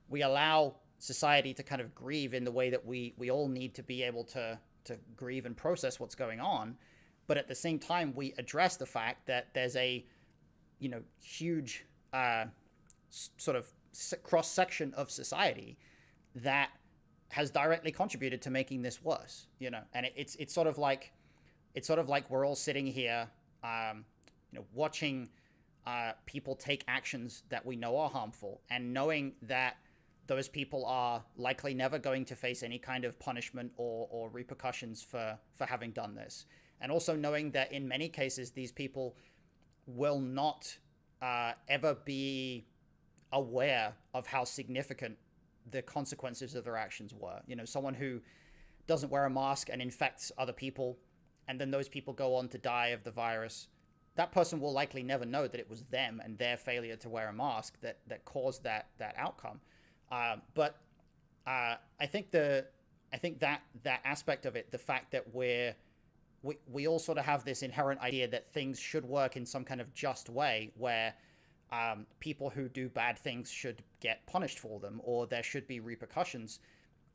we allow society to kind of grieve in the way that we all need to be able to grieve and process what's going on, but at the same time we address the fact that there's a huge sort of cross section of society that has directly contributed to making this worse, and it's sort of like we're all sitting here watching people take actions that we know are harmful, and knowing that those people are likely never going to face any kind of punishment or repercussions for having done this. And also knowing that in many cases, these people will not ever be aware of how significant the consequences of their actions were. Someone who doesn't wear a mask and infects other people, and then those people go on to die of the virus, that person will likely never know that it was them and their failure to wear a mask that caused that outcome. But I think that aspect of it, the fact that we all sort of have this inherent idea that things should work in some kind of just way, where people who do bad things should get punished for them, or there should be repercussions.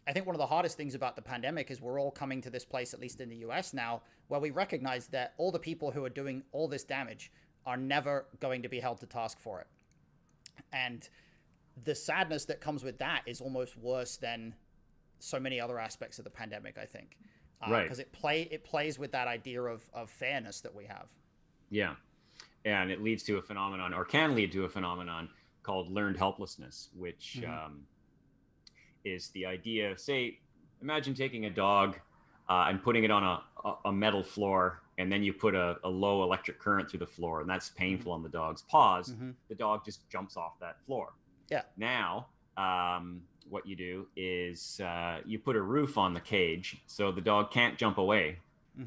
I think one of the hardest things about the pandemic is we're all coming to this place, at least in the US now, where we recognize that all the people who are doing all this damage are never going to be held to task for it. And the sadness that comes with that is almost worse than so many other aspects of the pandemic, I think. Because it plays with that idea of fairness that we have. Yeah. And it leads to a phenomenon, or can lead to a phenomenon, called learned helplessness, which is the idea of, say, imagine taking a dog and putting it on a metal floor, and then you put a low electric current through the floor, and that's painful on the dog's paws. The dog just jumps off that floor. Yeah. Now, what you do is you put a roof on the cage so the dog can't jump away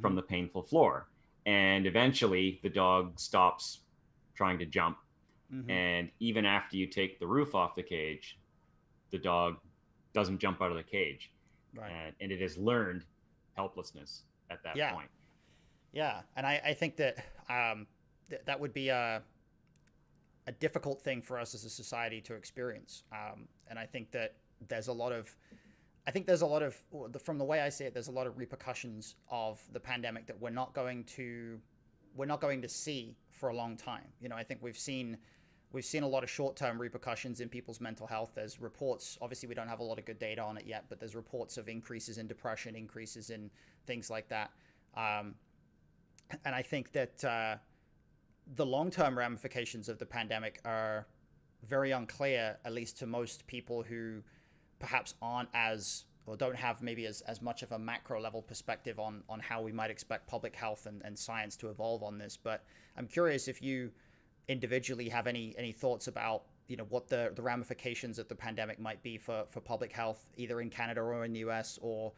from the painful floor. And eventually the dog stops trying to jump. And even after you take the roof off the cage, the dog doesn't jump out of the cage. Right. And it has learned helplessness at that point. Yeah. And I think that that would be a difficult thing for us as a society to experience. And I think that there's a lot of, from the way I see it, there's a lot of repercussions of the pandemic that we're not going to see for a long time. I think we've seen a lot of short-term repercussions in people's mental health. There's reports, obviously we don't have a lot of good data on it yet, but there's reports of increases in depression, increases in things like that. And I think that the long-term ramifications of the pandemic are very unclear, at least to most people who perhaps aren't or don't have maybe as much of a macro level perspective on how we might expect public health and science to evolve on this. But I'm curious if you individually have any thoughts about what the ramifications of the pandemic might be for public health, either in Canada or in the US, or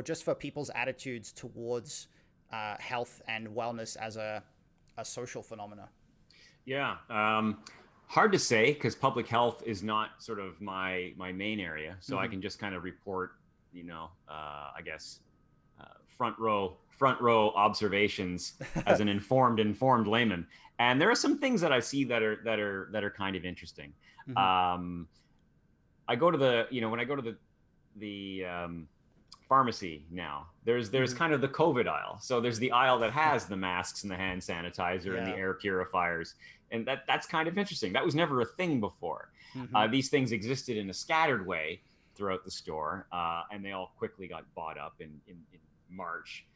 just for people's attitudes towards health and wellness as a social phenomena. Yeah. Hard to say, because public health is not sort of my main area. So I can just kind of report, I guess, front row observations as an informed layman. And there are some things that I see that are kind of interesting. Mm-hmm. I go to when I go to the pharmacy now, there's mm-hmm. kind of the COVID aisle. So there's the aisle that has the masks and the hand sanitizer and the air purifiers, and that's kind of interesting. That was never a thing before. Mm-hmm. These things existed in a scattered way throughout the store, and they all quickly got bought up in March,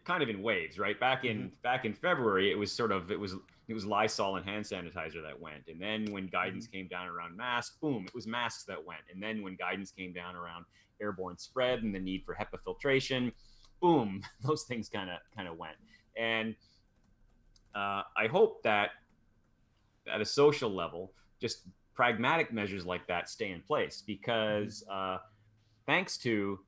kind of in waves, right? Back in February, it was Lysol and hand sanitizer that went, and then when guidance came down around masks, boom, it was masks that went, and then when guidance came down around airborne spread and the need for HEPA filtration, boom, those things kind of went. And I hope that at a social level, just pragmatic measures like that stay in place, because thanks to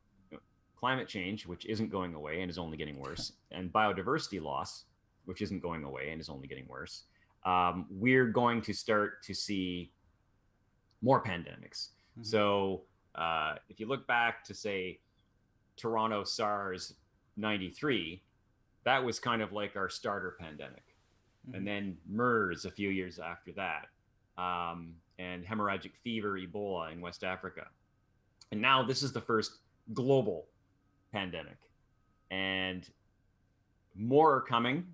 climate change, which isn't going away and is only getting worse, and biodiversity loss, which isn't going away and is only getting worse, we're going to start to see more pandemics. Mm-hmm. So if you look back to, say, Toronto SARS 93, that was kind of like our starter pandemic. Mm-hmm. And then MERS a few years after that, and hemorrhagic fever, Ebola in West Africa. And now this is the first global pandemic, and more are coming.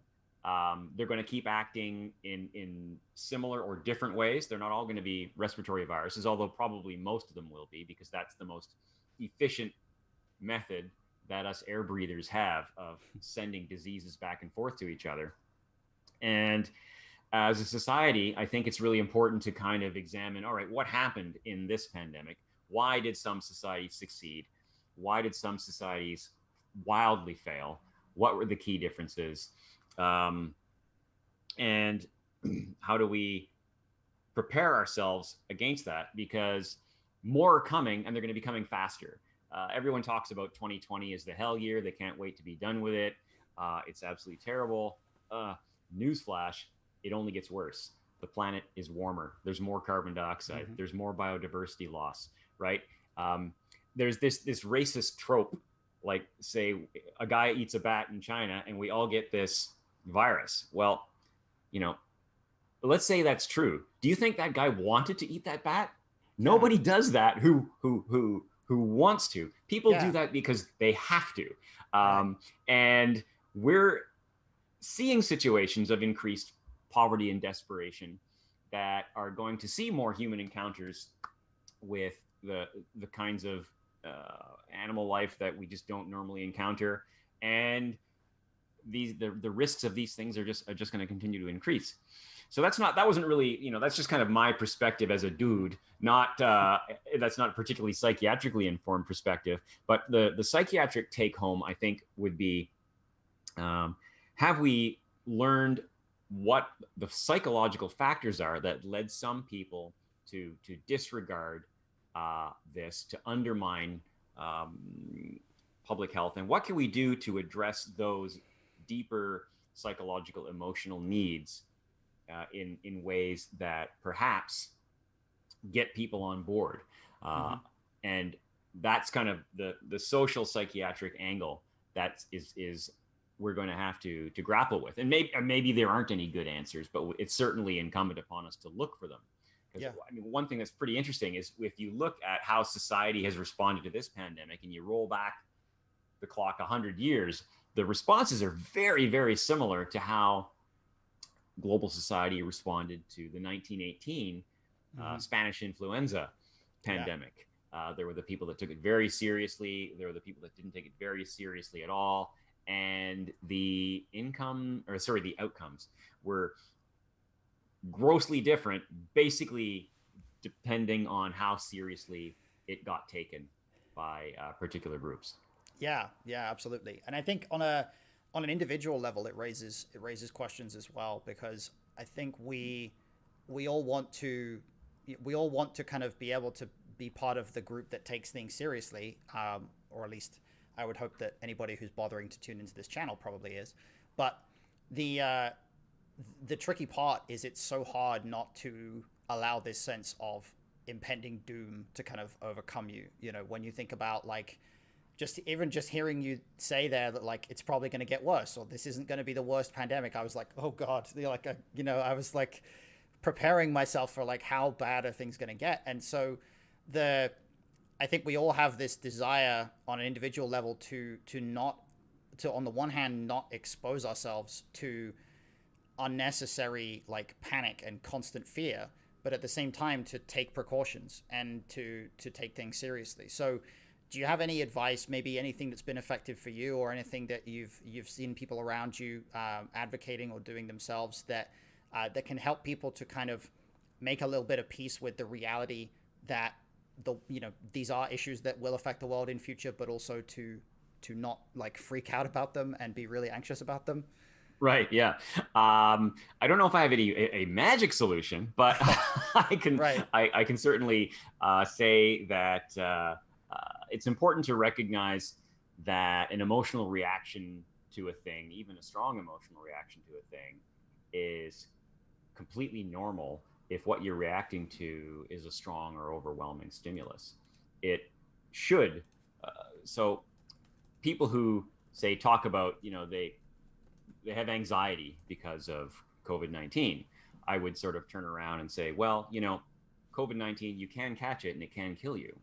They're going to keep acting in similar or different ways. They're not all going to be respiratory viruses, although probably most of them will be, because that's the most efficient method that us air breathers have of sending diseases back and forth to each other. And as a society, I think it's really important to kind of examine, all right, what happened in this pandemic? Why did some societies succeed? Why did some societies wildly fail? What were the key differences? And how do we prepare ourselves against that? Because more are coming, and they're going to be coming faster. Everyone talks about 2020 as the hell year. They can't wait to be done with it. It's absolutely terrible. Newsflash, it only gets worse. The planet is warmer. There's more carbon dioxide. Mm-hmm. There's more biodiversity loss, right? There's this racist trope, like, say, a guy eats a bat in China and we all get this virus. Well, let's say that's true. Do you think that guy wanted to eat that bat? Nobody does that who wants to. People do that because they have to. Right. And we're seeing situations of increased poverty and desperation that are going to see more human encounters with the kinds of animal life that we just don't normally encounter, and the risks of these things are just going to continue to increase. So that wasn't really, that's just kind of my perspective as a dude, that's not a particularly psychiatrically informed perspective, but the psychiatric take home, I think, would be, have we learned what the psychological factors are that led some people to disregard this, to undermine public health, and what can we do to address those deeper psychological, emotional needs in ways that perhaps get people on board. And that's kind of the social psychiatric angle that is we're going to have to grapple with. And maybe there aren't any good answers, but it's certainly incumbent upon us to look for them. Because I mean, one thing that's pretty interesting is if you look at how society has responded to this pandemic and you roll back the clock 100 years, the responses are very, very similar to how global society responded to the 1918 Spanish influenza pandemic. There were the people that took it very seriously. There were the people that didn't take it very seriously at all. And the outcomes were grossly different, basically depending on how seriously it got taken by particular groups. Yeah, absolutely. And I think on an individual level, it raises questions as well, because I think we all want to kind of be able to be part of the group that takes things seriously, or at least I would hope that anybody who's bothering to tune into this channel probably is. But the tricky part is it's so hard not to allow this sense of impending doom to kind of overcome you. When you think about, like, just hearing you say there that like it's probably going to get worse, or this isn't going to be the worst pandemic, I was like, oh god, like I was like preparing myself for like how bad are things going to get. And so I think we all have this desire on an individual level to on the one hand not expose ourselves to unnecessary like panic and constant fear, but at the same time to take precautions and to take things seriously. So do you have any advice, maybe anything that's been effective for you, or anything that you've seen people around you advocating or doing themselves that can help people to kind of make a little bit of peace with the reality that these are issues that will affect the world in future, but also to not like freak out about them and be really anxious about them? Right. Yeah. I don't know if I have a magic solution, but I can Right. I can certainly say that it's important to recognize that an emotional reaction to a thing, even a strong emotional reaction to a thing, is completely normal if what you're reacting to is a strong or overwhelming stimulus. It should. So people who say talk about, they have anxiety because of COVID-19, I would sort of turn around and say, well, COVID-19, you can catch it and it can kill you.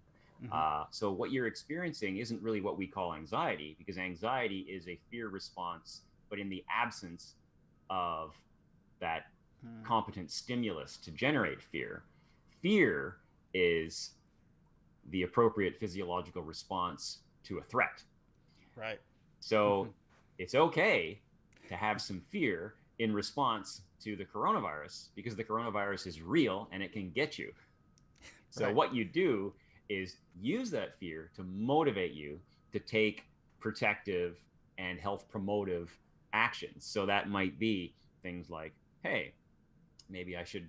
Mm-hmm. So what you're experiencing isn't really what we call anxiety, because anxiety is a fear response, but in the absence of that competent stimulus to generate fear. Fear is the appropriate physiological response to a threat. Right. So it's okay to have some fear in response to the coronavirus, because the coronavirus is real and it can get you. So Right. what you do is use that fear to motivate you to take protective and health promotive actions. So that might be things like, hey, maybe I should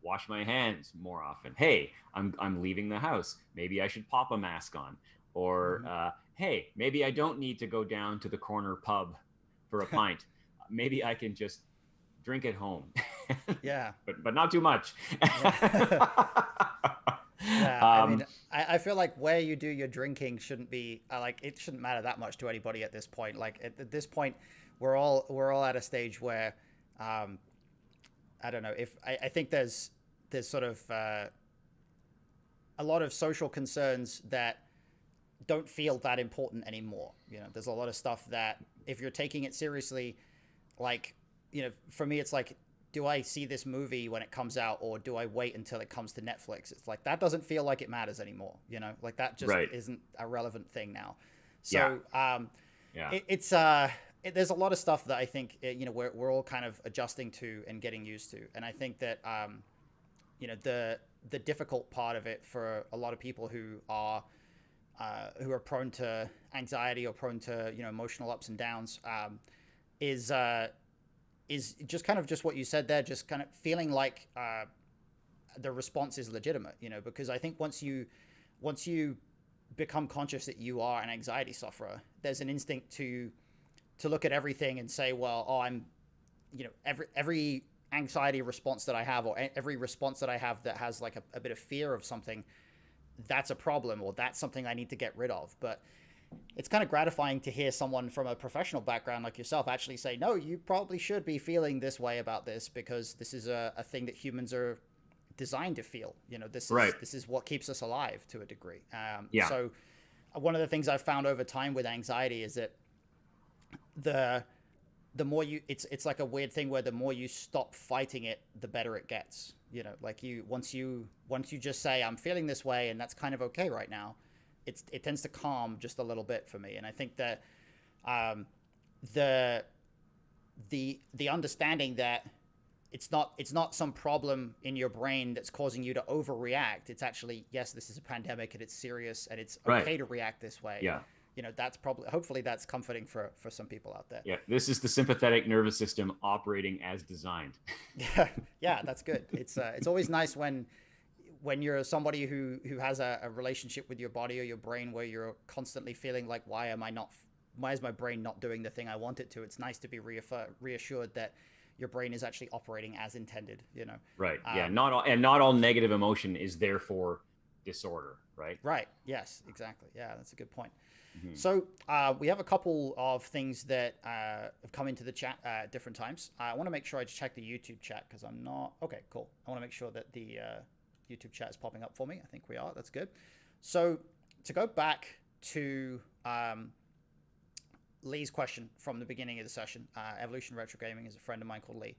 wash my hands more often. Hey, I'm leaving the house. Maybe I should pop a mask on. Or hey, maybe I don't need to go down to the corner pub for a pint. Maybe I can just drink at home. Yeah. but not too much. Yeah. Yeah, I mean, I feel like where you do your drinking shouldn't be like, it shouldn't matter that much to anybody at this point. Like at this point, we're all at a stage where, I don't know, if I think there's sort of a lot of social concerns that don't feel that important anymore. There's a lot of stuff that if you're taking it seriously, like, for me, it's like, do I see this movie when it comes out, or do I wait until it comes to Netflix? It's like, that doesn't feel like it matters anymore. Like that just isn't a relevant thing now. So there's a lot of stuff that I think, we're all kind of adjusting to and getting used to. And I think that, the difficult part of it for a lot of people who are prone to anxiety or prone to, emotional ups and downs, is just kind of just what you said there, just kind of feeling like the response is legitimate, because I think once you become conscious that you are an anxiety sufferer, there's an instinct to look at everything and say, well, I'm, every anxiety response that I have, or every response that I have that has like a bit of fear of something, that's a problem, or that's something I need to get rid of. But it's kind of gratifying to hear someone from a professional background like yourself actually say, no, you probably should be feeling this way about this, because this is a thing that humans are designed to feel. This is what keeps us alive to a degree. So one of the things I've found over time with anxiety is that the more it's like a weird thing where the more you stop fighting it, the better it gets. Like once you just say, I'm feeling this way and that's kind of okay right now, it tends to calm just a little bit for me. And I think that the understanding that it's not some problem in your brain that's causing you to overreact. It's actually, yes, this is a pandemic and it's serious and it's okay to react this way. Yeah. That's hopefully that's comforting for some people out there. Yeah. This is the sympathetic nervous system operating as designed. Yeah, that's good. It's always nice when you're somebody who has a relationship with your body or your brain where you're constantly feeling like, why is my brain not doing the thing I want it to? It's nice to be reassured that your brain is actually operating as intended. Right. Yeah. Not all negative emotion is therefore disorder, right? Right. Yes, exactly. Yeah, that's a good point. Mm-hmm. So we have a couple of things that have come into the chat at different times. I want to make sure I check the YouTube chat because I'm not. Okay, cool. I want to make sure that the YouTube chat is popping up for me. I think we are. That's good. So to go back to Lee's question from the beginning of the session, Evolution Retro Gaming is a friend of mine called Lee.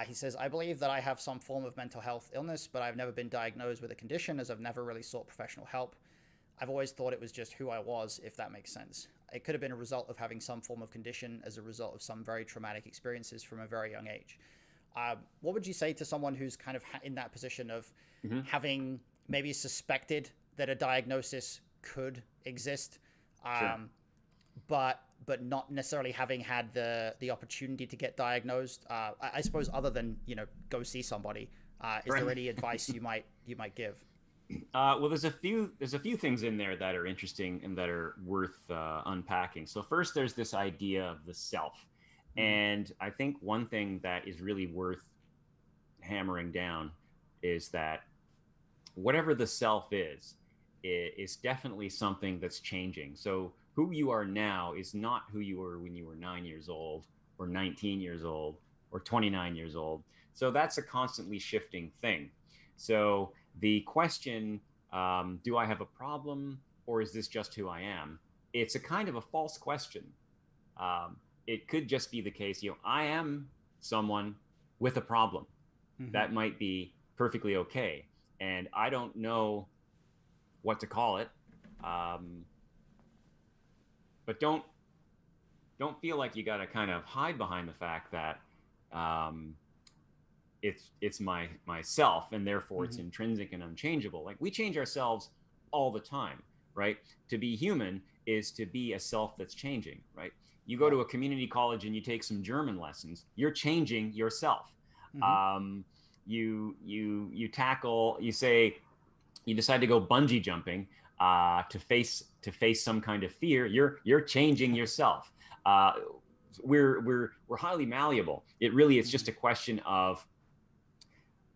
He says, I believe that I have some form of mental health illness, but I've never been diagnosed with a condition as I've never really sought professional help. I've always thought it was just who I was, if that makes sense. It could have been a result of having some form of condition as a result of some very traumatic experiences from a very young age. What would you say to someone who's kind of in that position of having maybe suspected that a diagnosis could exist, Sure. but not necessarily having had the opportunity to get diagnosed? I suppose other than, go see somebody, is there any advice you might give? Well, there's a few things in there that are interesting and that are worth unpacking. So first, there's this idea of the self, and I think one thing that is really worth hammering down is that whatever the self is definitely something that's changing. So who you are now is not who you were when you were 9 years old or 19 years old or 29 years old. So that's a constantly shifting thing. So the question, do I have a problem or is this just who I am? It's a kind of a false question. It could just be the case, I am someone with a problem. That might be perfectly okay. And I don't know what to call it. But don't feel like you got to kind of hide behind the fact that it's myself, and therefore it's intrinsic and unchangeable. Like, we change ourselves all the time, right? To be human is to be a self that's changing, right? You go to a community college and you take some German lessons, you're changing yourself. You decide to go bungee jumping to face some kind of fear. You're changing yourself. We're highly malleable. It really is just a question of,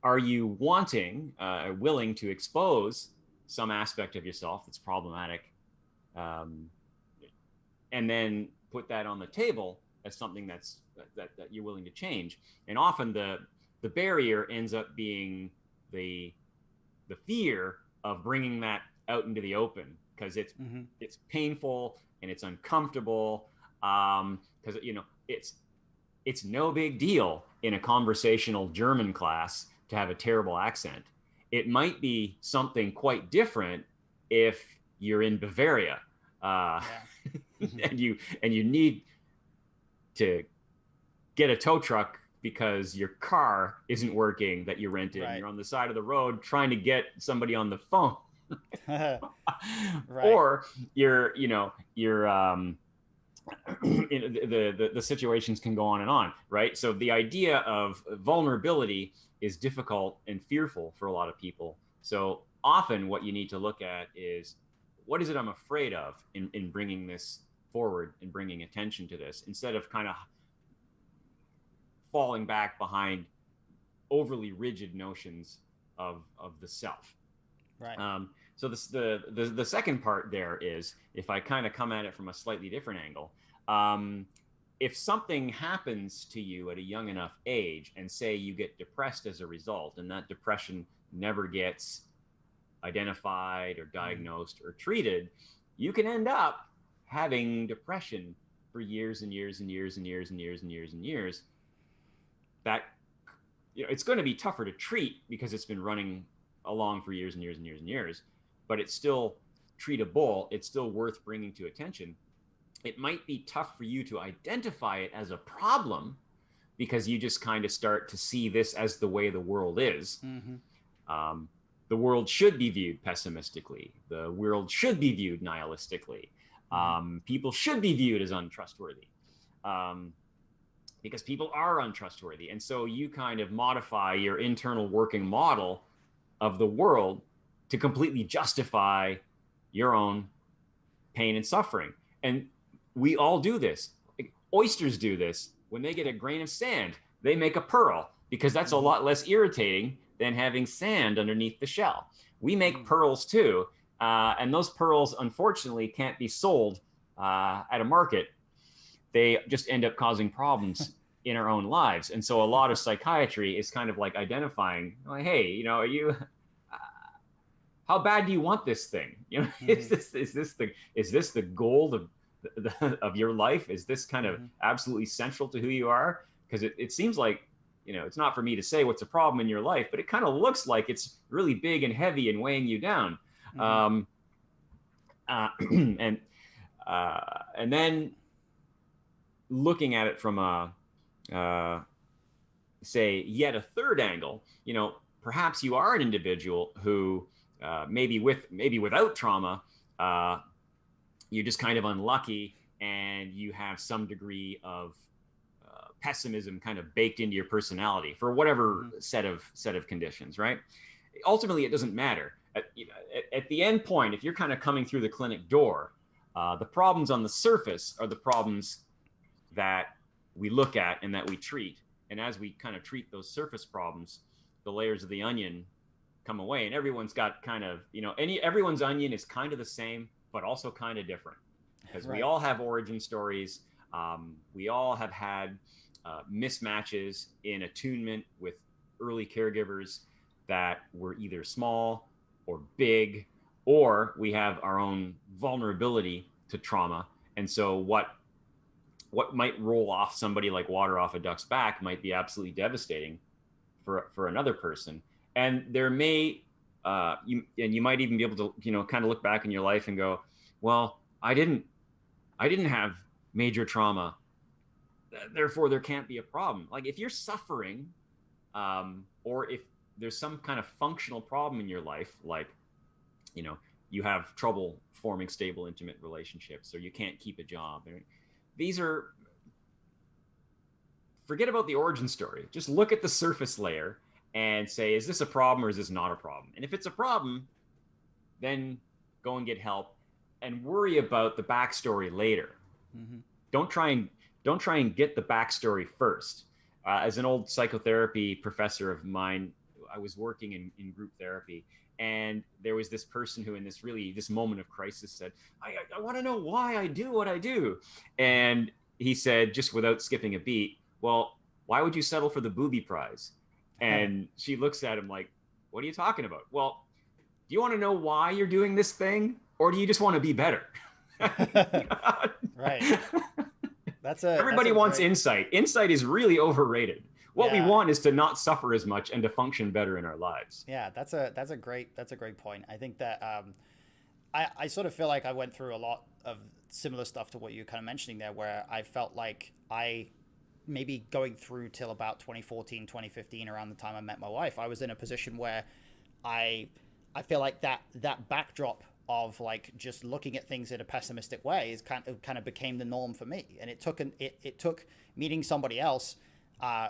are you willing to expose some aspect of yourself that's problematic, and then put that on the table as something that you're willing to change. And often the barrier ends up being the fear of bringing that out into the open, because it's painful and it's uncomfortable, because it's no big deal in a conversational German class to have a terrible accent. It might be something quite different if you're in Bavaria, and you need to get a tow truck because your car isn't working that you rented. Right. And you're on the side of the road trying to get somebody on the phone. Right. Or you're the situations can go on and on, right? So the idea of vulnerability is difficult and fearful for a lot of people. So often what you need to look at is, what is it I'm afraid of in bringing this forward and bringing attention to this, instead of kind of falling back behind overly rigid notions of the self. Right. So the second part there is, if I kind of come at it from a slightly different angle, if something happens to you at a young enough age, and say you get depressed as a result, and that depression never gets identified or diagnosed or treated, you can end up having depression for years and years and years and years and years and years and years. That, it's going to be tougher to treat because it's been running along for years and years and years and years, but it's still treatable. It's still worth bringing to attention. It might be tough for you to identify it as a problem because you just kind of start to see this as the way the world is. The world should be viewed pessimistically. The world should be viewed nihilistically. People should be viewed as untrustworthy, because people are untrustworthy. And so you kind of modify your internal working model of the world to completely justify your own pain and suffering. And we all do this. Like, oysters do this. When they get a grain of sand, they make a pearl, because that's a lot less irritating than having sand underneath the shell. We make pearls too. And those pearls, unfortunately, can't be sold at a market. They just end up causing problems in our own lives. And so a lot of psychiatry is kind of like identifying, like, hey, you know, are you, how bad do you want this thing? You know, is this the goal of your life? Is this kind of absolutely central to who you are? Because it seems like, you know, it's not for me to say what's a problem in your life, but it kind of looks like it's really big and heavy and weighing you down. And then looking at it from a say yet a third angle, you know, perhaps you are an individual who maybe without trauma, you're just kind of unlucky and you have some degree of pessimism kind of baked into your personality for whatever set of conditions, right? Ultimately, it doesn't matter. At the end point, if you're kind of coming through the clinic door, the problems on the surface are the problems that we look at and that we treat. And as we kind of treat those surface problems, the layers of the onion come away, and everyone's got kind of, you know, everyone's onion is kind of the same, but also kind of different, because we all have origin stories. We all have had mismatches in attunement with early caregivers that were either small or big, or we have our own vulnerability to trauma. And so what might roll off somebody like water off a duck's back might be absolutely devastating for another person. And there may you might even be able to, you know, kind of look back in your life and go, well, I didn't have major trauma, therefore there can't be a problem. Like if you're suffering, or if there's some kind of functional problem in your life, like, you know, you have trouble forming stable, intimate relationships, or you can't keep a job. I mean, these are, forget about the origin story. Just look at the surface layer and say, is this a problem or is this not a problem? And if it's a problem, then go and get help and worry about the backstory later. Don't try and get the backstory first. As an old psychotherapy professor of mine, I was working in group therapy, and there was this person who in this moment of crisis said, I want to know why I do what I do. And he said, just without skipping a beat, well, why would you settle for the booby prize? And she looks at him like, what are you talking about? Well, do you want to know why you're doing this thing, or do you just want to be better? Right. Everybody wants insight. Insight is really overrated. What we want is to not suffer as much and to function better in our lives. Yeah, that's a great point. I think that I sort of feel like I went through a lot of similar stuff to what you're kind of mentioning there, where I felt like I maybe going through till about 2014, 2015, around the time I met my wife, I was in a position where I feel like that backdrop of like just looking at things in a pessimistic way is kind of became the norm for me. And it took meeting somebody else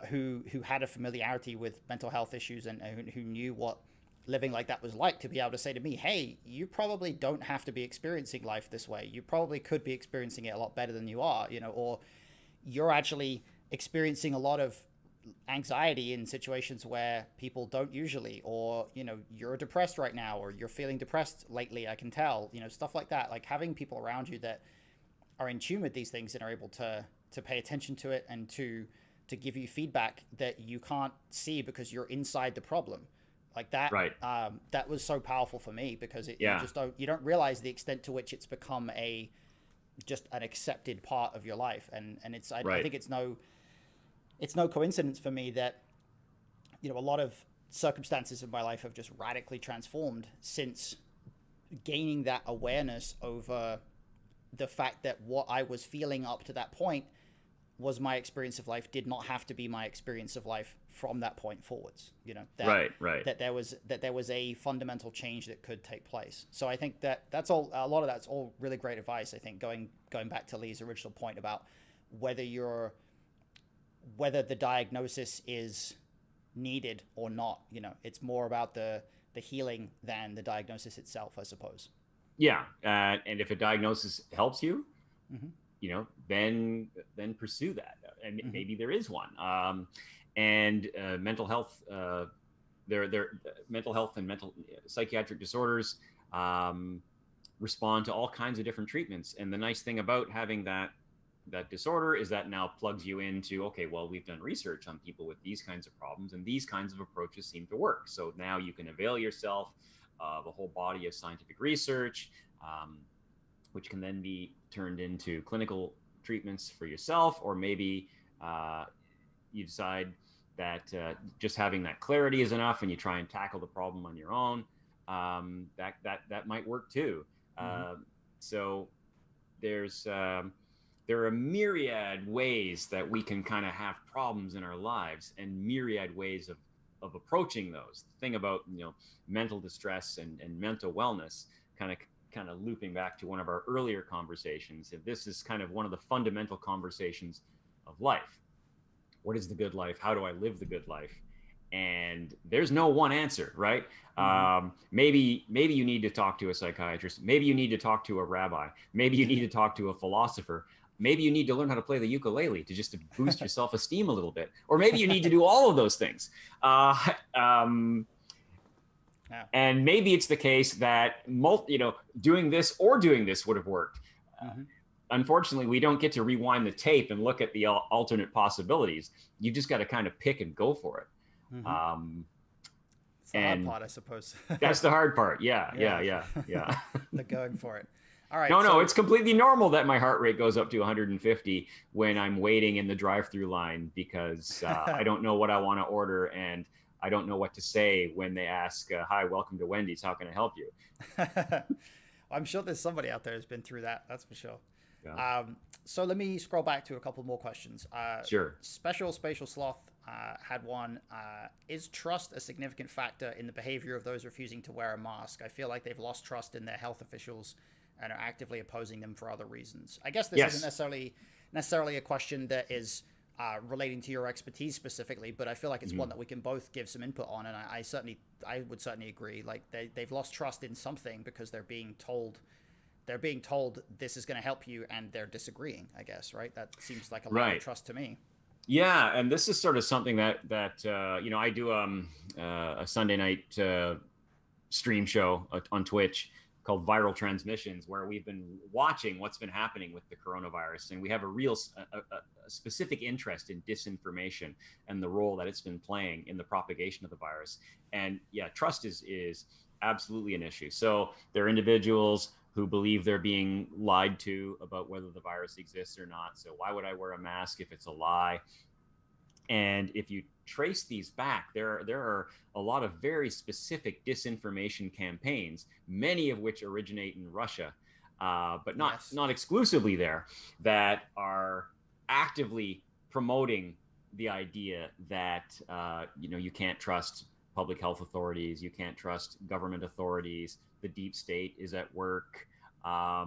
who had a familiarity with mental health issues and who knew what living like that was like, to be able to say to me, hey, you probably don't have to be experiencing life this way. You probably could be experiencing it a lot better than you are, you know, or you're actually experiencing a lot of anxiety in situations where people don't usually, or, you know, you're depressed right now, or you're feeling depressed lately, I can tell, you know, stuff like that. Like having people around you that are in tune with these things and are able to pay attention to it and to give you feedback that you can't see because you're inside the problem. Like that, that was so powerful for me, because you don't realize the extent to which it's become just an accepted part of your life. And it's, I think it's no coincidence for me that, you know, a lot of circumstances in my life have just radically transformed since gaining that awareness over the fact that what I was feeling up to that point was my experience of life, did not have to be my experience of life from that point forwards. You know, that there was a fundamental change that could take place. So I think that's all. A lot of that's all really great advice. I think going back to Lee's original point about whether the diagnosis is needed or not. You know, it's more about the healing than the diagnosis itself, I suppose. Yeah, and if a diagnosis helps you, you know, then pursue that, and maybe there is one. And mental health their mental health and mental psychiatric disorders respond to all kinds of different treatments. And the nice thing about having that disorder is that now plugs you into, okay, well, we've done research on people with these kinds of problems, and these kinds of approaches seem to work. So now you can avail yourself of a whole body of scientific research, which can then be turned into clinical treatments for yourself, or maybe you decide that just having that clarity is enough, and you try and tackle the problem on your own. That might work too. So there are a myriad ways that we can kind of have problems in our lives, and myriad ways of approaching those. The thing about, mental distress and mental wellness, kind of looping back to one of our earlier conversations, and this is kind of one of the fundamental conversations of life. What is the good life? How do I live the good life? And there's no one answer, right? Maybe you need to talk to a psychiatrist. Maybe you need to talk to a rabbi. Maybe you need to talk to a philosopher. Maybe you need to learn how to play the ukulele to boost your self-esteem a little bit. Or maybe you need to do all of those things. And maybe it's the case that doing this or doing this would have worked. Unfortunately, we don't get to rewind the tape and look at the alternate possibilities. You just got to kind of pick and go for it. It's the hard part, I suppose. That's the hard part. Yeah. The going for it. All right. No, it's completely normal that my heart rate goes up to 150 when I'm waiting in the drive-through line because I don't know what I want to order, and I don't know what to say when they ask, "Hi, welcome to Wendy's. How can I help you?" I'm sure there's somebody out there who's been through that. That's for sure. Yeah. So let me scroll back to a couple more questions. Sure. Special Spatial Sloth had one. Is trust a significant factor in the behavior of those refusing to wear a mask? I feel like they've lost trust in their health officials and are actively opposing them for other reasons. I guess this isn't necessarily a question that is relating to your expertise specifically, but I feel like it's one that we can both give some input on. And I would certainly agree. Like they've lost trust in something because they're being told this is going to help you, and they're disagreeing, I guess, right? That seems like a lack of trust to me. Yeah, and this is sort of something that I do a Sunday night stream show on Twitch called Viral Transmissions, where we've been watching what's been happening with the coronavirus, and we have a specific interest in disinformation and the role that it's been playing in the propagation of the virus. And yeah, trust is absolutely an issue. So there are individuals who believe they're being lied to about whether the virus exists or not. So why would I wear a mask if it's a lie? And if you trace these back, there are a lot of very specific disinformation campaigns, many of which originate in Russia, but not exclusively there, that are actively promoting the idea that you can't trust public health authorities, you can't trust government authorities, the deep state is at work. I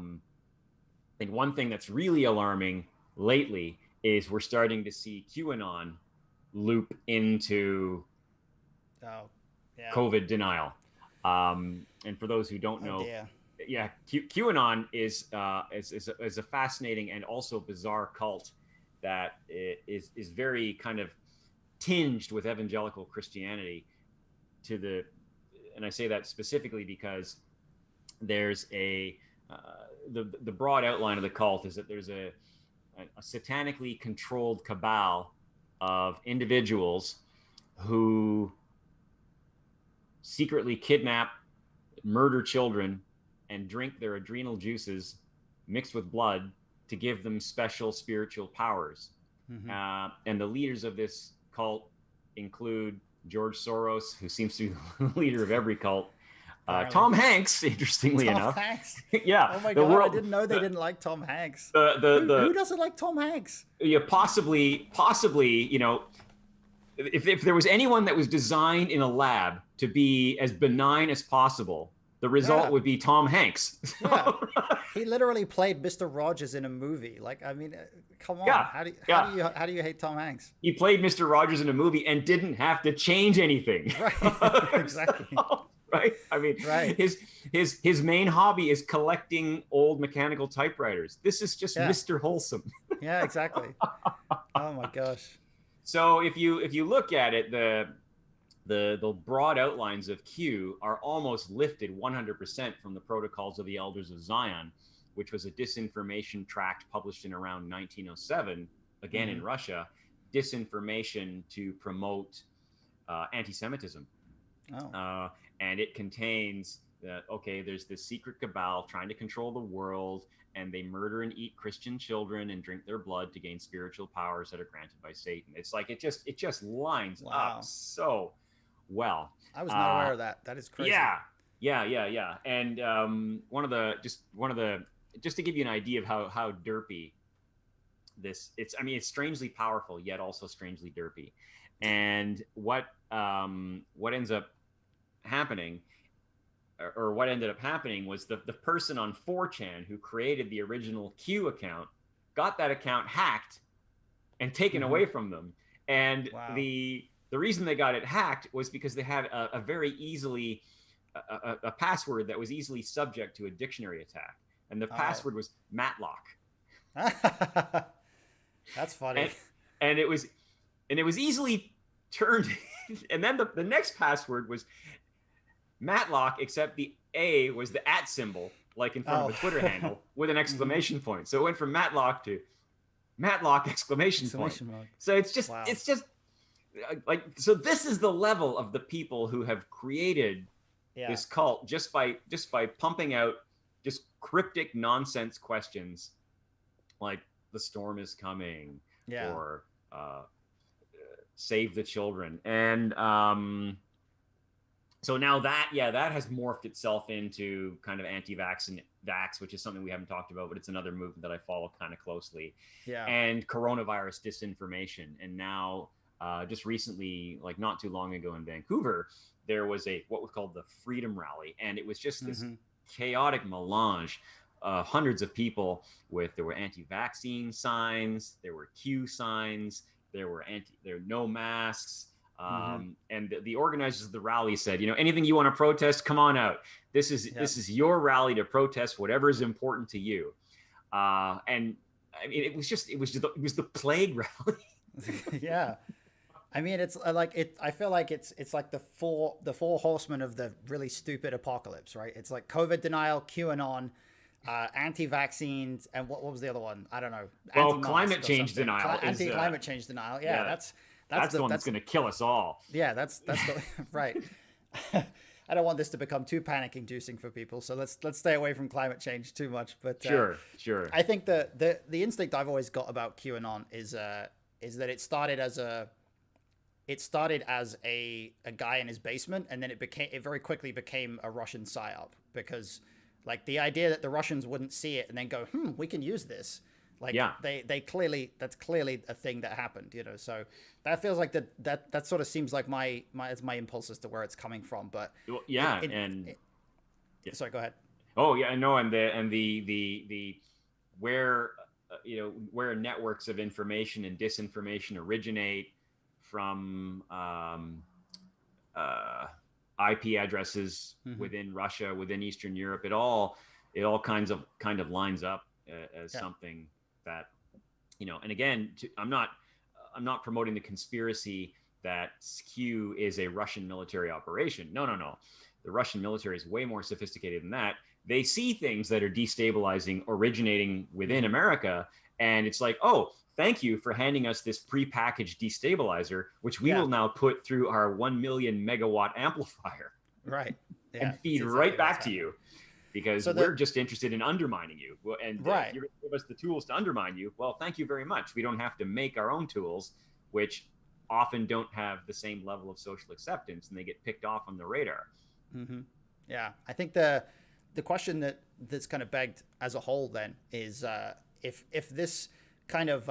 think one thing that's really alarming lately is we're starting to see QAnon loop into COVID denial. And for those who don't know, QAnon is a fascinating and also bizarre cult that is very kind of tinged with evangelical Christianity and I say that specifically because there's the broad outline of the cult is that there's a satanically controlled cabal of individuals who secretly kidnap, murder children, and drink their adrenal juices mixed with blood to give them special spiritual powers. And the leaders of this cult include George Soros, who seems to be the leader of every cult. Tom Hanks, interestingly enough. Tom Hanks? Yeah. Oh my God, I didn't know they didn't like Tom Hanks. Who doesn't like Tom Hanks? Yeah, possibly, if there was anyone that was designed in a lab to be as benign as possible, the result would be Tom Hanks. Yeah. He literally played Mr. Rogers in a movie. Like, I mean, come on. Yeah. How do you hate Tom Hanks? He played Mr. Rogers in a movie and didn't have to change anything. Right. Exactly. Right. I mean, his main hobby is collecting old mechanical typewriters. This is just Mr. Wholesome. Yeah, exactly. Oh my gosh. So if you look at it, the the broad outlines of Q are almost lifted 100% from the Protocols of the Elders of Zion, which was a disinformation tract published in around 1907, again in Russia, disinformation to promote anti-Semitism. Oh. And it contains that, okay, there's this secret cabal trying to control the world, and they murder and eat Christian children and drink their blood to gain spiritual powers that are granted by Satan. It's like it just lines up so well. I was not aware of that. That is crazy. Yeah. And just to give you an idea of how derpy this, it's strangely powerful yet also strangely derpy. And what ends up happening, or what ended up happening, was the person on 4chan who created the original Q account got that account hacked and taken away from them. And the reason they got it hacked was because they had a very easily a password that was easily subject to a dictionary attack, and the password was Matlock. That's funny. And it was easily turned. And then the next password was Matlock, except the A was the @ symbol, like in front of a Twitter handle, with an exclamation point. So it went from Matlock to Matlock exclamation point. So it's just like, so this is the level of the people who have created this cult just by pumping out just cryptic nonsense questions like the storm is coming, or save the children. And so now that has morphed itself into kind of anti-vax and vax, which is something we haven't talked about, but it's another movement that I follow kind of closely. And coronavirus disinformation. And now just recently, like not too long ago in Vancouver, there was what was called the Freedom Rally, and it was just this chaotic melange. Hundreds of people there were anti-vaccine signs, there were Q signs, there were no masks. And the organizers of the rally said, anything you want to protest, come on out. This is your rally to protest whatever is important to you. And I mean, it was the plague rally. Yeah. I mean, it's like I feel like it's like the four horsemen of the really stupid apocalypse, right? It's like COVID denial, QAnon, anti-vaccines, and what was the other one? I don't know. Well, climate change denial. Anti-climate change denial. Yeah, that's the one that's going to kill us all. Yeah, that's the right. I don't want this to become too panic-inducing for people, so let's stay away from climate change too much. But sure. I think the instinct I've always got about QAnon is that it started as a guy in his basement, and then it very quickly became a Russian psyop, because like the idea that the Russians wouldn't see it and then go, we can use this. Like that's clearly a thing that happened, so that feels like that sort of seems like my impulse as to where it's coming from. But sorry, go ahead. Oh yeah, no, and the where where networks of information and disinformation originate from, IP addresses within Russia, within Eastern Europe, it all kind of lines up as something that, and again, I'm not promoting the conspiracy that Q is a Russian military operation. No. The Russian military is way more sophisticated than that. They see things that are destabilizing originating within America, and it's like, oh, thank you for handing us this prepackaged destabilizer, which we will now put through our 1 million megawatt amplifier. Right. And feed right back to you, because we're just interested in undermining you. And you're going to give us the tools to undermine you. Well, thank you very much. We don't have to make our own tools, which often don't have the same level of social acceptance, and they get picked off on the radar. Yeah. I think the question that's kind of begged as a whole then is if this kind of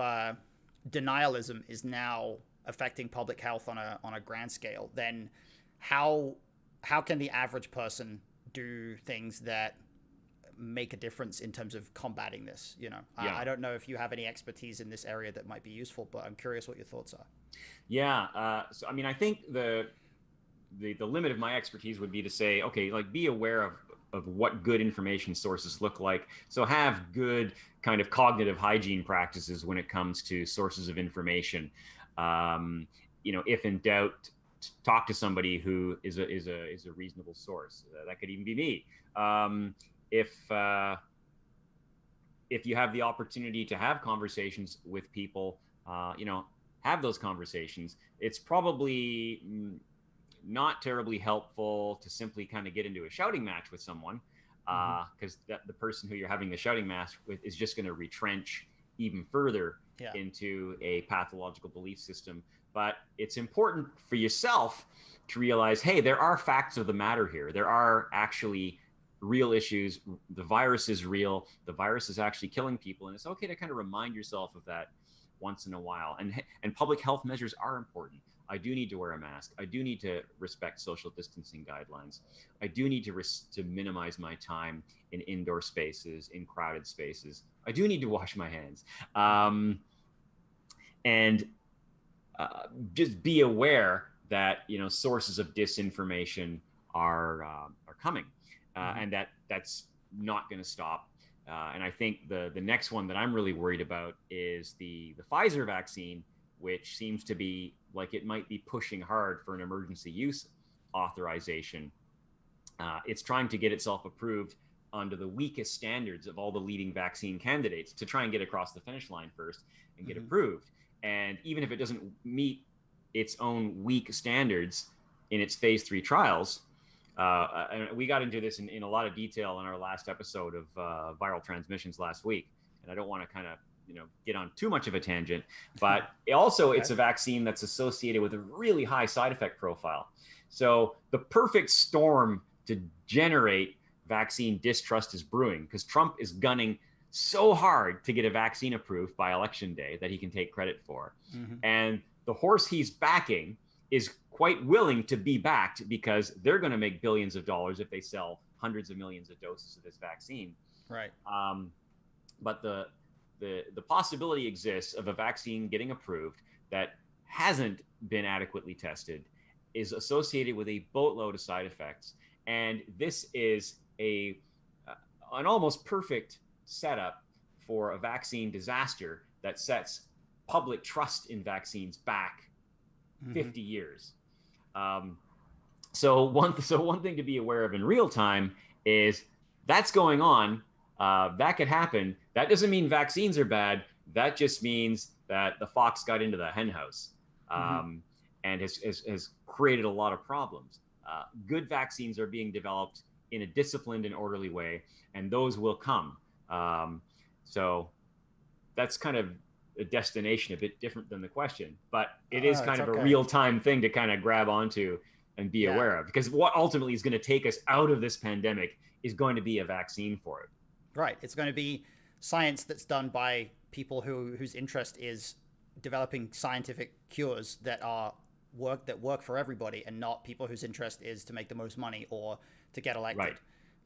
denialism is now affecting public health on a grand scale, then how can the average person do things that make a difference in terms of combating this? I don't know if you have any expertise in this area that might be useful, but I'm curious what your thoughts are. So I mean, I think the limit of my expertise would be to say, okay, like, be aware of what good information sources look like. So have good kind of cognitive hygiene practices when it comes to sources of information. If in doubt, talk to somebody who is a reasonable source. That could even be me. If you have the opportunity to have conversations with people, have those conversations. It's probably not terribly helpful to simply kind of get into a shouting match with someone, because the person who you're having the shouting match with is just going to retrench even further into a pathological belief system. But it's important for yourself to realize, hey, there are facts of the matter here. There are actually real issues. The virus is real. The virus is actually killing people. And it's okay to kind of remind yourself of that once in a while. And public health measures are important. I do need to wear a mask. I do need to respect social distancing guidelines. I do need to minimize my time in indoor spaces, in crowded spaces. I do need to wash my hands. Just be aware that, sources of disinformation are coming. And that's not going to stop. And I think the next one that I'm really worried about is the Pfizer vaccine, which seems to be like it might be pushing hard for an emergency use authorization. It's trying to get itself approved under the weakest standards of all the leading vaccine candidates to try and get across the finish line first and get approved. And even if it doesn't meet its own weak standards in its phase 3 trials, and we got into this in a lot of detail in our last episode of viral transmissions last week. And I don't want to kind of, get on too much of a tangent, but it's a vaccine that's associated with a really high side effect profile. So the perfect storm to generate vaccine distrust is brewing, because Trump is gunning so hard to get a vaccine approved by election day that he can take credit for. And the horse he's backing is quite willing to be backed, because they're going to make billions of dollars if they sell hundreds of millions of doses of this vaccine. Right. But the possibility exists of a vaccine getting approved that hasn't been adequately tested, is associated with a boatload of side effects. And this is an almost perfect setup for a vaccine disaster that sets public trust in vaccines back 50 years. So one thing to be aware of in real time is that's going on. That could happen. That doesn't mean vaccines are bad. That just means that the fox got into the hen house, and has created a lot of problems. Good vaccines are being developed in a disciplined and orderly way, and those will come. So that's kind of a destination a bit different than the question, but it is kind of a real-time thing to kind of grab onto and be aware of, because what ultimately is going to take us out of this pandemic is going to be a vaccine for it. Right. It's going to be science that's done by people whose interest is developing scientific cures that work for everybody, and not people whose interest is to make the most money or to get elected. Right.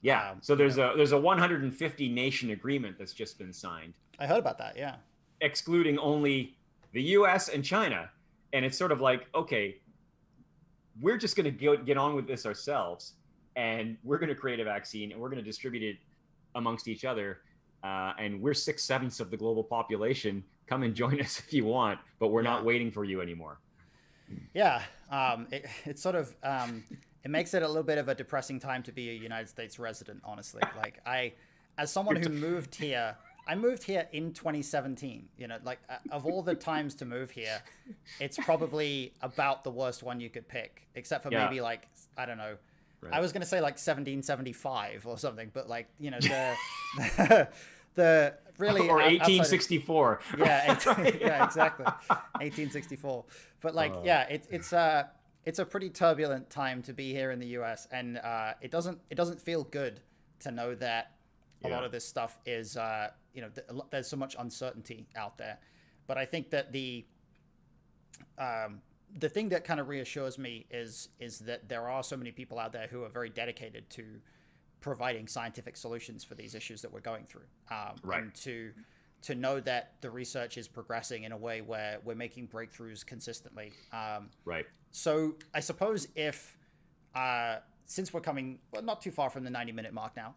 Yeah. So there's a 150 nation agreement that's just been signed. I heard about that. Yeah. Excluding only the US and China. And it's sort of like, okay, we're just going to get on with this ourselves, and we're going to create a vaccine, and we're going to distribute it amongst each other. And we're 6/7 of the global population. Come and join us if you want, but we're not waiting for you anymore. Yeah. It's sort of, it makes it a little bit of a depressing time to be a United States resident, honestly. Like as someone who moved here, I moved here in 2017, of all the times to move here, it's probably about the worst one you could pick, except for maybe I don't know. Right. I was going to say 1775 or something, but the really, or 1864. Yeah, exactly. 1864. But it's a pretty turbulent time to be here in the US, and it doesn't feel good to know that a lot of this stuff is there's so much uncertainty out there. But I think that the thing that kind of reassures me is that there are so many people out there who are very dedicated to providing scientific solutions for these issues that we're going through, and to know that the research is progressing in a way where we're making breakthroughs consistently. Right. So I suppose if since we're coming not too far from the 90-minute mark now,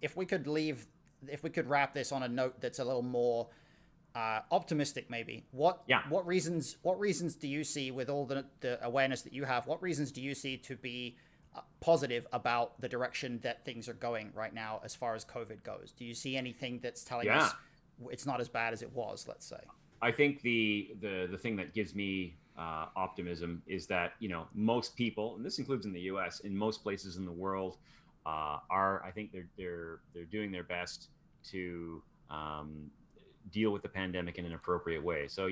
if we could wrap this on a note that's a little more optimistic, maybe. Yeah. What reasons do you see, with all the awareness that you have? What reasons do you see to be positive about the direction that things are going right now as far as COVID goes? Do you see anything that's telling us it's not as bad as it was? Let's say. I think the thing that gives me optimism is that, most people, and this includes in the U.S., in most places in the world, I think they're doing their best to deal with the pandemic in an appropriate way. So,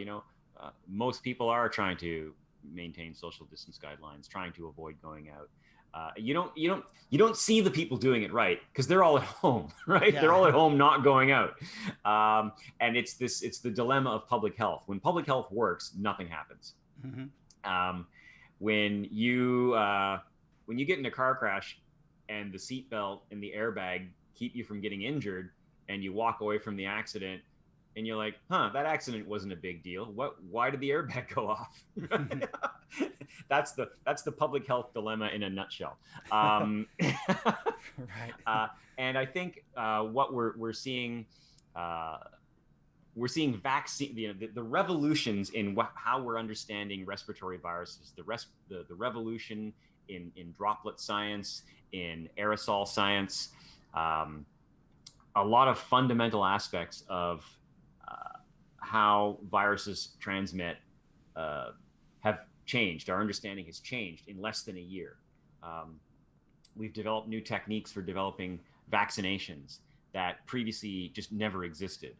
most people are trying to maintain social distance guidelines, trying to avoid going out. You don't see the people doing it right because they're all at home, right? Yeah. They're all at home, not going out. And it's the dilemma of public health. When public health works, nothing happens. Mm-hmm. When you get in a car crash and the seatbelt and the airbag keep you from getting injured, and you walk away from the accident, and you're like, that accident wasn't a big deal. Why did the airbag go off? That's the public health dilemma in a nutshell. Right. And I think what we're seeing vaccine, the revolutions in how we're understanding respiratory viruses, the revolution in droplet science, in aerosol science, a lot of fundamental aspects of how viruses transmit have changed. Our understanding has changed in less than a year. We've developed new techniques for developing vaccinations that previously just never existed.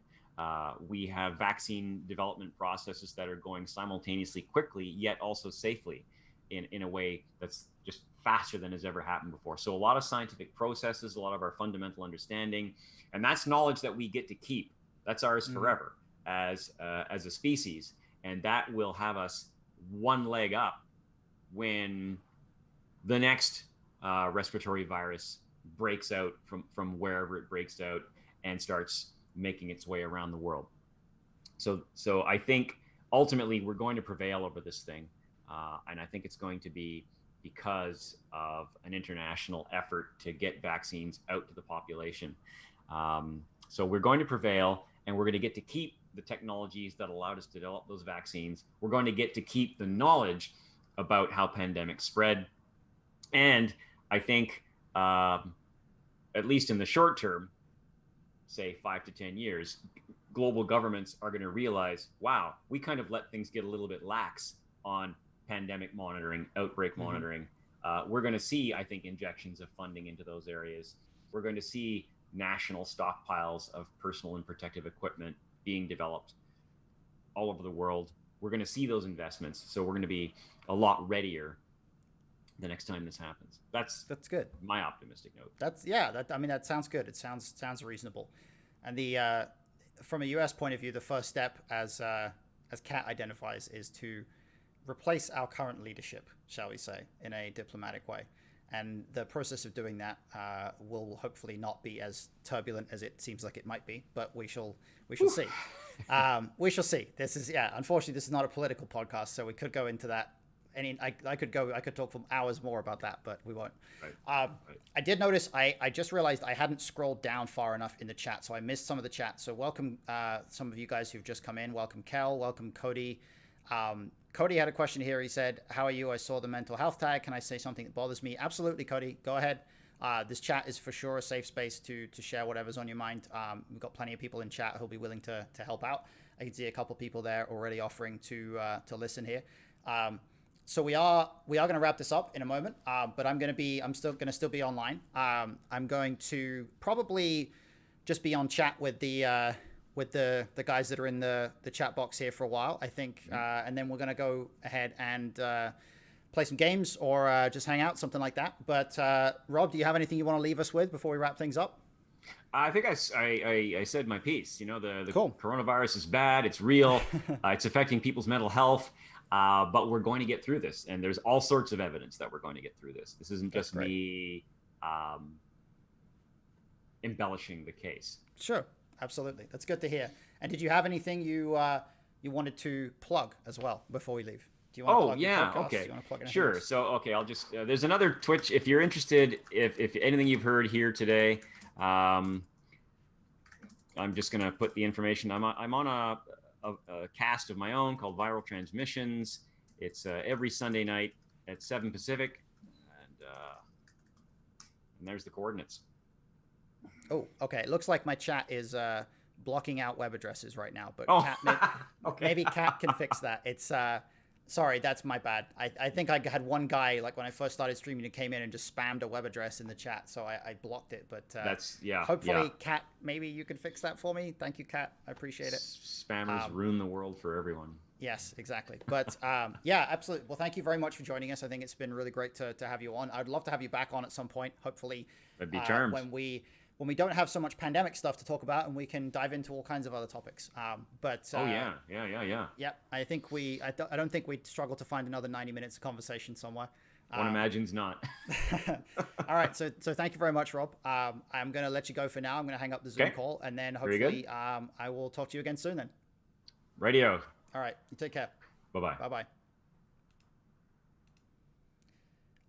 We have vaccine development processes that are going simultaneously quickly, yet also safely in a way that's just faster than has ever happened before. So a lot of scientific processes, a lot of our fundamental understanding, and that's knowledge that we get to keep. That's ours forever as a species. And that will have us one leg up when the next respiratory virus breaks out from wherever it breaks out and starts making its way around the world. So I think ultimately we're going to prevail over this thing. And I think it's going to be because of an international effort to get vaccines out to the population. So we're going to prevail, and we're going to get to keep the technologies that allowed us to develop those vaccines. We're going to get to keep the knowledge about how pandemics spread. And I think, at least in the short term, say 5 to 10 years, global governments are going to realize, wow, we kind of let things get a little bit lax on pandemic monitoring, outbreak monitoring. We're going to see, I think, injections of funding into those areas. We're going to see national stockpiles of personal and protective equipment being developed all over the world. We're going to see those investments. So we're going to be a lot readier the next time this happens. That's good. My optimistic note. That sounds good. It sounds reasonable. And from a US point of view, the first step, as Kat identifies, is to replace our current leadership, shall we say, in a diplomatic way. And the process of doing that will hopefully not be as turbulent as it seems like it might be, but we shall see. We shall see. Unfortunately, this is not a political podcast, so we could go into that. I could talk for hours more about that, but we won't. Right. I did notice, I just realized I hadn't scrolled down far enough in the chat, so I missed some of the chat. So welcome some of you guys who've just come in. Welcome Kel, welcome Cody. Cody had a question here. He said, how are you? I saw the mental health tag. Can I say something that bothers me? Absolutely, Cody. Go ahead. This chat is for sure a safe space to share whatever's on your mind. We've got plenty of people in chat who'll be willing to help out. I can see a couple people there already offering to listen here. So we are going to wrap this up in a moment, but I'm still going to be online. I'm going to probably just be on chat with the guys that are in the chat box here for a while, I think, and then we're going to go ahead and play some games or just hang out, something like that. But Rob, do you have anything you want to leave us with before we wrap things up? I think I said my piece. The cool. Coronavirus is bad. It's real. It's affecting people's mental health. But we're going to get through this, and there's all sorts of evidence that we're going to get through this. This isn't just me embellishing the case. Sure, absolutely. That's good to hear. And did you have anything you wanted to plug as well before we leave? Do you want to plug the podcast? Okay. Do you want to plug anything Sure. else? So, okay, I'll just, there's another Twitch. If you're interested, if anything you've heard here today, I'm just going to put the information. I'm on a cast of my own called Viral Transmissions. It's every Sunday night at 7 Pacific. And there's the coordinates. Oh, okay. It looks like my chat is blocking out web addresses right now, but Oh, Kat, okay. maybe Kat can fix that. It's sorry, that's my bad. I think I had one guy, like when I first started streaming, who came in and just spammed a web address in the chat, so I blocked it. But hopefully, Kat, maybe you can fix that for me. Thank you, Kat. I appreciate it. Spammers ruin the world for everyone. Yes, exactly. But yeah, absolutely. Well, thank you very much for joining us. I think it's been really great to have you on. I'd love to have you back on at some point. Hopefully, I'd be charmed. When we don't have so much pandemic stuff to talk about, and we can dive into all kinds of other topics. Yeah. I think I don't think we'd struggle to find another 90 minutes of conversation somewhere. One imagines not. All right. So thank you very much, Rob. I'm going to let you go for now. I'm going to hang up the Zoom call, and then hopefully I will talk to you again soon then. Radio. All right. You take care. Bye-bye. Bye-bye.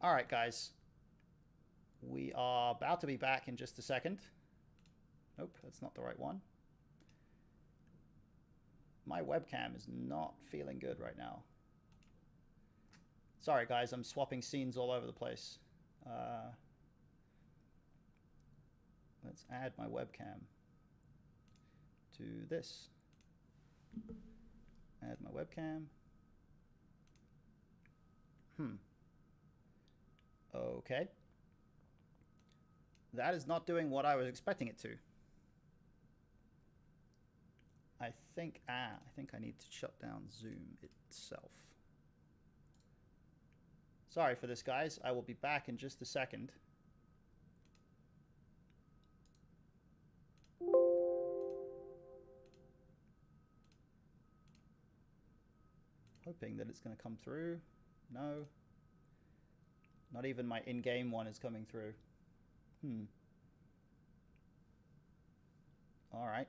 All right, guys. We are about to be back in just a second. Nope, that's not the right one. My webcam is not feeling good right now. Sorry, guys. I'm swapping scenes all over the place. Let's add my webcam to this. Add my webcam. Okay. That is not doing what I was expecting it to. I think I need to shut down Zoom itself. Sorry for this, guys. I will be back in just a second. Hoping that it's going to come through. No. Not even my in-game one is coming through. All right.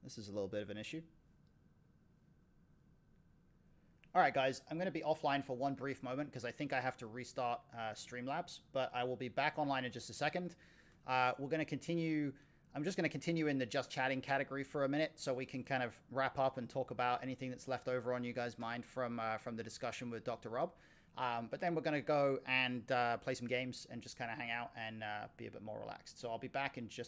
This is a little bit of an issue. All right, guys. I'm going to be offline for one brief moment because I think I have to restart Streamlabs, but I will be back online in just a second. We're going to continue. I'm just going to continue in the just chatting category for a minute so we can kind of wrap up and talk about anything that's left over on you guys' mind from the discussion with Dr. Rob. But then we're going to go and play some games and just kind of hang out and be a bit more relaxed. So I'll be back in just